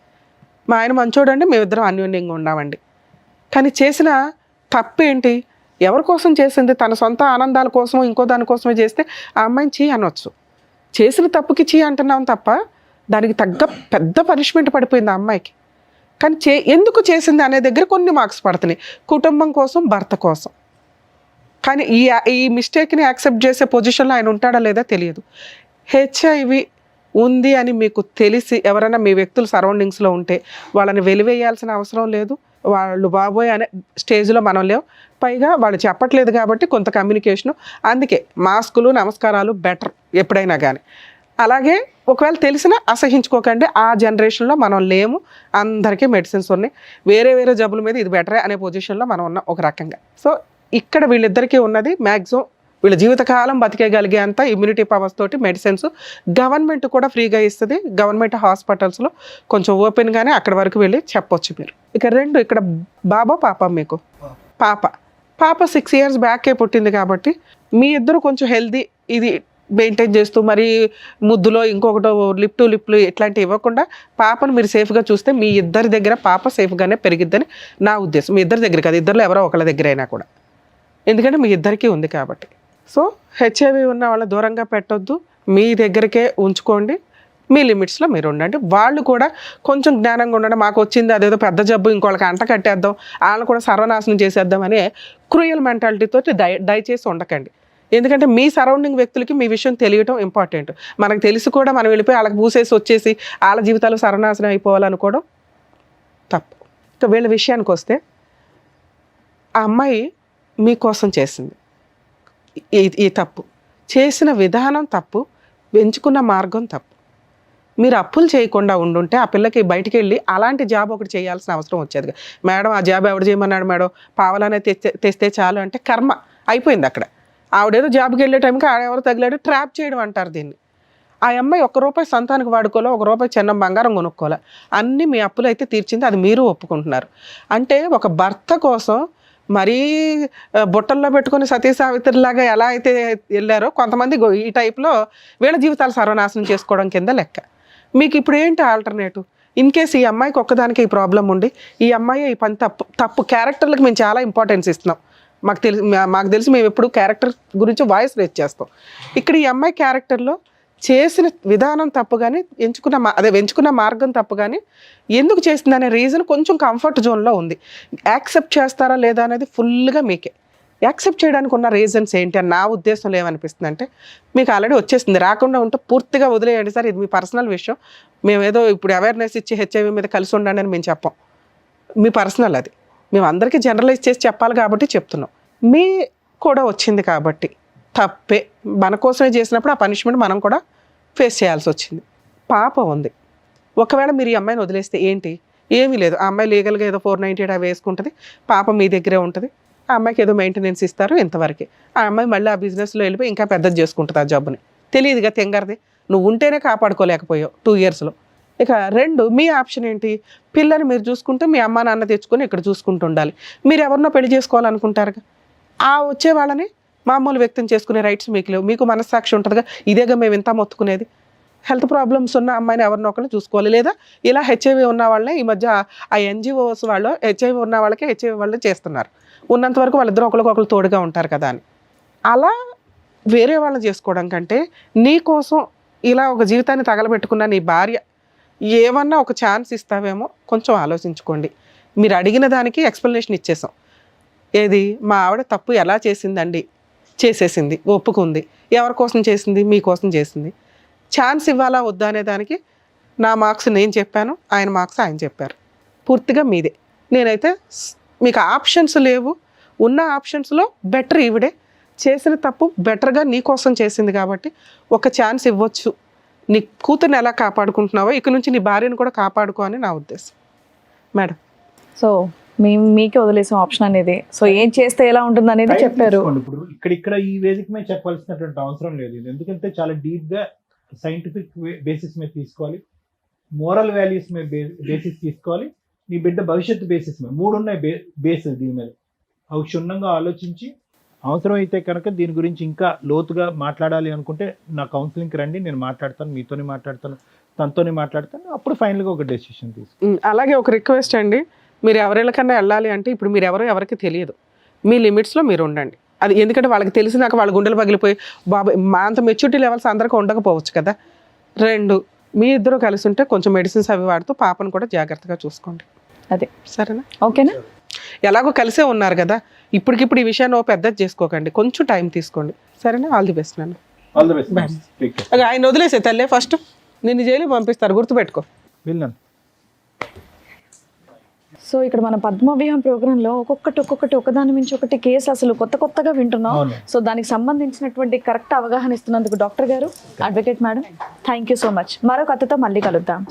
Speaker 6: మా ఆయన మంచోడండి, మేమిద్దరం అన్యోన్యంగా ఉన్నామండి. కానీ చేసిన తప్పేంటి? ఎవరి కోసం చేసింది? తన సొంత ఆనందాల కోసం ఇంకో దానికోసమే చేస్తే ఆ అమ్మాయిని చీ అనొచ్చు. చేసిన తప్పుకి చీ అంటున్నాం తప్ప దానికి తగ్గ పెద్ద పనిష్మెంట్ పడిపోయింది ఆ అమ్మాయికి. కానీ ఎందుకు చేసింది అనే దగ్గర కొన్ని మార్క్స్ పడుతున్నాయి, కుటుంబం కోసం, భర్త కోసం. కానీ ఈ మిస్టేక్ని యాక్సెప్ట్ చేసే పొజిషన్లో ఆయన ఉంటాడా లేదా తెలియదు. హెచ్ఐవి ఉంది అని మీకు తెలిసి ఎవరైనా మీ వ్యక్తులు సరౌండింగ్స్లో ఉంటే వాళ్ళని వెలివేయాల్సిన అవసరం లేదు. వాళ్ళు బాబోయ్ అనే స్టేజ్లో మనం లేవు. పైగా వాళ్ళు చెప్పట్లేదు కాబట్టి కొంత కమ్యూనికేషను. అందుకే మాస్కులు, నమస్కారాలు బెటర్ ఎప్పుడైనా కానీ. అలాగే ఒకవేళ తెలిసినా అసహించుకోకండి. ఆ జనరేషన్లో మనం లేము. అందరికీ మెడిసిన్స్ ఉన్నాయి. వేరే జబ్బుల మీద ఇది బెటరే అనే పొజిషన్లో మనం ఉన్నాం ఒక రకంగా. సో ఇక్కడ వీళ్ళిద్దరికీ ఉన్నది మ్యాక్సిమం వీళ్ళ జీవితకాలం బతికేయగలిగే అంత ఇమ్యూనిటీ పవర్స్ తోటి మెడిసిన్స్ గవర్నమెంట్ కూడా ఫ్రీగా ఇస్తుంది. గవర్నమెంట్ హాస్పిటల్స్లో కొంచెం ఓపెన్గానే అక్కడి వరకు వెళ్ళి చెప్పొచ్చు మీరు. ఇక 2 ఇక్కడ బాబా పాప మీకు పాప 6 years బ్యాకే పుట్టింది కాబట్టి మీ ఇద్దరు కొంచెం హెల్దీ ఇది మెయింటైన్ చేస్తూ మరి ముద్దులో ఇంకొకటో లిప్లు ఇట్లాంటివి ఇవ్వకుండా పాపను మీరు సేఫ్గా చూస్తే మీ ఇద్దరి దగ్గర పాప సేఫ్గానే పెరిగిద్దని నా ఉద్దేశం. మీ ఇద్దరి దగ్గర కాదు, ఇద్దరిలో ఎవరో ఒకళ్ళ దగ్గర అయినా కూడా. ఎందుకంటే మీ ఇద్దరికీ ఉంది కాబట్టి. సో హెచ్ఐవి ఉన్న వాళ్ళ దూరంగా పెట్టొద్దు, మీ దగ్గరికే ఉంచుకోండి. మీ లిమిట్స్లో మీరు ఉండండి. వాళ్ళు కూడా కొంచెం జ్ఞానంగా ఉండండి. మాకు వచ్చింది అదేదో పెద్ద జబ్బు ఇంకోళ్ళకి అంట కట్టేద్దాం, వాళ్ళని కూడా సర్వనాశనం చేసేద్దాం అనే క్రూయల్ మెంటాలిటీతో దయచేసి ఉండకండి. ఎందుకంటే మీ సరౌండింగ్ వ్యక్తులకి మీ విషయం తెలియటం ఇంపార్టెంట్. మనకు తెలిసి కూడా మనం వెళ్ళిపోయి వాళ్ళకి పూసేసి వచ్చేసి వాళ్ళ జీవితాలు సర్వనాశనం అయిపోవాలనుకోవడం తప్పు. ఇక వీళ్ళ విషయానికి వస్తే ఆ అమ్మాయి మీకోసం చేసింది. ఈ తప్పు చేసిన విధానం తప్పు, ఎంచుకున్న మార్గం తప్పు. మీరు అప్పులు చేయకుండా ఉండుంటే ఆ పిల్లకి బయటికి వెళ్ళి అలాంటి జాబ్ ఒకటి చేయాల్సిన అవసరం వచ్చేది. మేడం ఆ జాబ్ ఎవడు చేయమన్నాడు మేడం, పావలానే తెస్తే చాలు అంటే కర్మ అయిపోయింది అక్కడ. ఆవిడేదో జాబ్కి వెళ్ళే టైంకి ఆడెవరు తగిలాడు, ట్రాప్ చేయడం అంటారు దీన్ని. ఆ అమ్మాయి ₹1 సంతానికి వాడుకోలే, ₹1 చిన్న బంగారం కొనుక్కోలే, అన్నీ మీ అప్పులు అయితే తీర్చింది. అది మీరు ఒప్పుకుంటున్నారు. అంటే ఒక భర్త కోసం మరీ బుట్టల్లో పెట్టుకొని సతీ సావిత్రిలాగా ఎలా అయితే వెళ్ళారో కొంతమంది ఈ టైప్లో వీళ్ళ జీవితాలు సర్వనాశనం చేసుకోవడం కింద లెక్క. మీకు ఇప్పుడు ఏంటి ఆల్టర్నేటివ్? ఇన్ కేస్ ఈ అమ్మాయికి ఒక్కదానికి ఈ ప్రాబ్లం ఉండి ఈ అమ్మాయి ఈ పని తప్పు క్యారెక్టర్లకు మేము చాలా ఇంపార్టెన్స్ ఇస్తున్నాం. మాకు తెలిసి మేము ఎప్పుడు క్యారెక్టర్ గురించి వాయిస్ రేజ్ చేస్తాం. ఇక్కడ ఈ అమ్మాయి క్యారెక్టర్లో చేసిన విధానం తప్పు కానీ ఎంచుకున్న మార్గం తప్పు కానీ ఎందుకు చేసింది అనే రీజన్ కొంచెం కంఫర్ట్ జోన్లో ఉంది. యాక్సెప్ట్ చేస్తారా లేదా అనేది ఫుల్గా మీకే. యాక్సెప్ట్ చేయడానికి ఉన్న రీజన్స్ ఏంటి అని నా ఉద్దేశంలో ఏమనిపిస్తుంది అంటే, మీకు ఆల్రెడీ వచ్చేసింది, రాకుండా ఉంటే పూర్తిగా వదిలేయండి సార్, ఇది మీ పర్సనల్ విషయం, మేము ఏదో ఇప్పుడు అవేర్నెస్ ఇచ్చి హెచ్ఐవి మీద కలిసి ఉండండి అని మేము చెప్పాం, మీ పర్సనల్ అది, మేము అందరికీ జనరలైజ్ చేసి చెప్పాలి కాబట్టి చెప్తున్నాం. మీ కూడా వచ్చింది కాబట్టి తప్పే, మన కోసమే చేసినప్పుడు ఆ పనిష్మెంట్ మనం కూడా ఫేస్ చేయాల్సి వచ్చింది. పాప ఉంది, ఒకవేళ మీరు ఈ అమ్మాయిని వదిలేస్తే ఏంటి, ఏమీ లేదు, ఆ అమ్మాయి లీగల్గా ఏదో 498 అవి వేసుకుంటుంది, పాప మీ దగ్గరే ఉంటుంది, ఆ అమ్మాయికి ఏదో మెయింటెనెన్స్ ఇస్తారు ఇంతవరకే, ఆ అమ్మాయి మళ్ళీ ఆ బిజినెస్లో వెళ్ళిపోయి ఇంకా పెద్దది చేసుకుంటుంది ఆ జాబ్ని, తెలియదుగా తెంగరది, నువ్వు ఉంటేనే కాపాడుకోలేకపోయావు 2 yearsలో. ఇక 2, మీ ఆప్షన్ ఏంటి, పిల్లని మీరు చూసుకుంటే మీ అమ్మ నాన్న తెచ్చుకొని ఇక్కడ చూసుకుంటూ ఉండాలి, మీరు ఎవరినో పెళ్లి చేసుకోవాలనుకుంటారుగా, ఆ వచ్చే వాళ్ళని మామూలు వ్యక్తం చేసుకునే రైట్స్ మీకు లేవు, మీకు మనస్సాక్షి ఉంటుందిగా, ఇదేగా మేము ఇంత మొత్తుకునేది, హెల్త్ ప్రాబ్లమ్స్ ఉన్న అమ్మాయిని ఎవరినో ఒకరిని చూసుకోవాలి, లేదా ఇలా హెచ్ఐవి ఉన్న వాళ్ళని ఈ మధ్య ఆ NGOs వాళ్ళు హెచ్ఐవి ఉన్న వాళ్ళకి హెచ్ఐవి వాళ్ళని చేస్తున్నారు, ఉన్నంత వరకు వాళ్ళిద్దరూ ఒకరికొకరు తోడుగా ఉంటారు కదా అని. అలా వేరే వాళ్ళని చేసుకోవడం కంటే నీ కోసం ఇలా ఒక జీవితాన్ని తగలబెట్టుకున్న నీ భార్య ఏమన్నా ఒక ఛాన్స్ ఇస్తావేమో కొంచెం ఆలోచించుకోండి. మీరు అడిగిన దానికి ఎక్స్ప్లెనేషన్ ఇచ్చేసాం, ఏది మా ఆవిడ తప్పు ఎలా చేసిందండి, చేసేసింది, ఒప్పుకుంది, ఎవరి కోసం చేసింది, మీకోసం చేసింది, ఛాన్స్ ఇవ్వాలా వద్దా అనే దానికి నా మార్క్స్ నేను చెప్పాను, ఆయన మార్క్స్ ఆయన చెప్పారు, పూర్తిగా మీదే. నేనైతే మీకు ఆప్షన్స్ లేవు, ఉన్న ఆప్షన్స్లో బెటర్ ఈవిడే, చేసిన తప్పు బెటర్గా నీ కోసం చేసింది కాబట్టి ఒక ఛాన్స్ ఇవ్వచ్చు, నీ కూతుర్ని ఎలా కాపాడుకుంటున్నావో ఇక నుంచి నీ భార్యను కూడా కాపాడుకో అని నా ఉద్దేశం మేడం.
Speaker 4: సో మీకే వదిలేసాం ఆప్షన్ అనేది, సో ఏం చేస్తే ఎలా ఉంటుంది అనేది చెప్పారు.
Speaker 3: ఇప్పుడు ఇక్కడ ఈ వేదిక మీద చెప్పాల్సినటువంటి అవసరం లేదు ఇది, ఎందుకంటే చాలా డీప్గా సైంటిఫిక్ బేసిస్ మీద తీసుకోవాలి, మోరల్ వాల్యూస్ మీద బేసిస్ తీసుకోవాలి, నీ బిడ్డ భవిష్యత్తు బేసిస్ మీద, 3 ఉన్నాయి బేసిస్ దీని మీద, అవి క్షుణ్ణంగా ఆలోచించి అవసరమైతే కనుక దీని గురించి ఇంకా లోతుగా మాట్లాడాలి అనుకుంటే నా కౌన్సిలింగ్కి రండి, నేను మాట్లాడతాను, మీతోనే మాట్లాడతాను, తనతోనే మాట్లాడతాను, అప్పుడు ఫైనల్గా ఒక డెసిషన్ తీసుకుంటాను.
Speaker 6: అలాగే ఒక రిక్వెస్ట్ అండి, మీరు ఎవరికన్నా వెళ్ళాలి అంటే ఇప్పుడు మీరు ఎవరికి తెలియదు, మీ లిమిట్స్లో మీరు ఉండండి, అది ఎందుకంటే వాళ్ళకి తెలిసినాక వాళ్ళ గుండెలు పగిలిపోయి బాబాయ్ మా అంత మెచ్యూరిటీ లెవెల్స్ అందరికీ ఉండకపోవచ్చు కదా. 2, మీ ఇద్దరు కలిసి ఉంటే కొంచెం మెడిసిన్స్ అవి వాడుతూ పాపను కూడా జాగ్రత్తగా చూసుకోండి,
Speaker 4: అదే
Speaker 6: సరేనా?
Speaker 4: ఓకేనా?
Speaker 6: ఎలాగో కలిసే ఉన్నారు కదా, ఇప్పటికిప్పుడు ఈ విషయాన్ని పెద్దది చేసుకోకండి, కొంచెం టైం తీసుకోండి, సరేనా? ఆల్ ది బెస్ట్ నన్ను.
Speaker 3: All the best.
Speaker 6: ఆయన వదిలేసే తల్లే, ఫస్ట్ నిన్ను జైలు పంపిస్తారు, గుర్తుపెట్టుకో.
Speaker 3: వెళ్ళాను.
Speaker 4: సో ఇక్కడ మన పద్మవ్యూహం ప్రోగ్రాంలో ఒక్కొక్కటి ఒకదాని మించి ఒకటి కేసు అసలు కొత్తగా వింటున్నాం. సో దానికి సంబంధించినటువంటి కరెక్ట్ అవగాహన ఇస్తున్నందుకు డాక్టర్ గారు, advocate madam, thank you so much. మరో కథతో మళ్ళీ కలుద్దాం.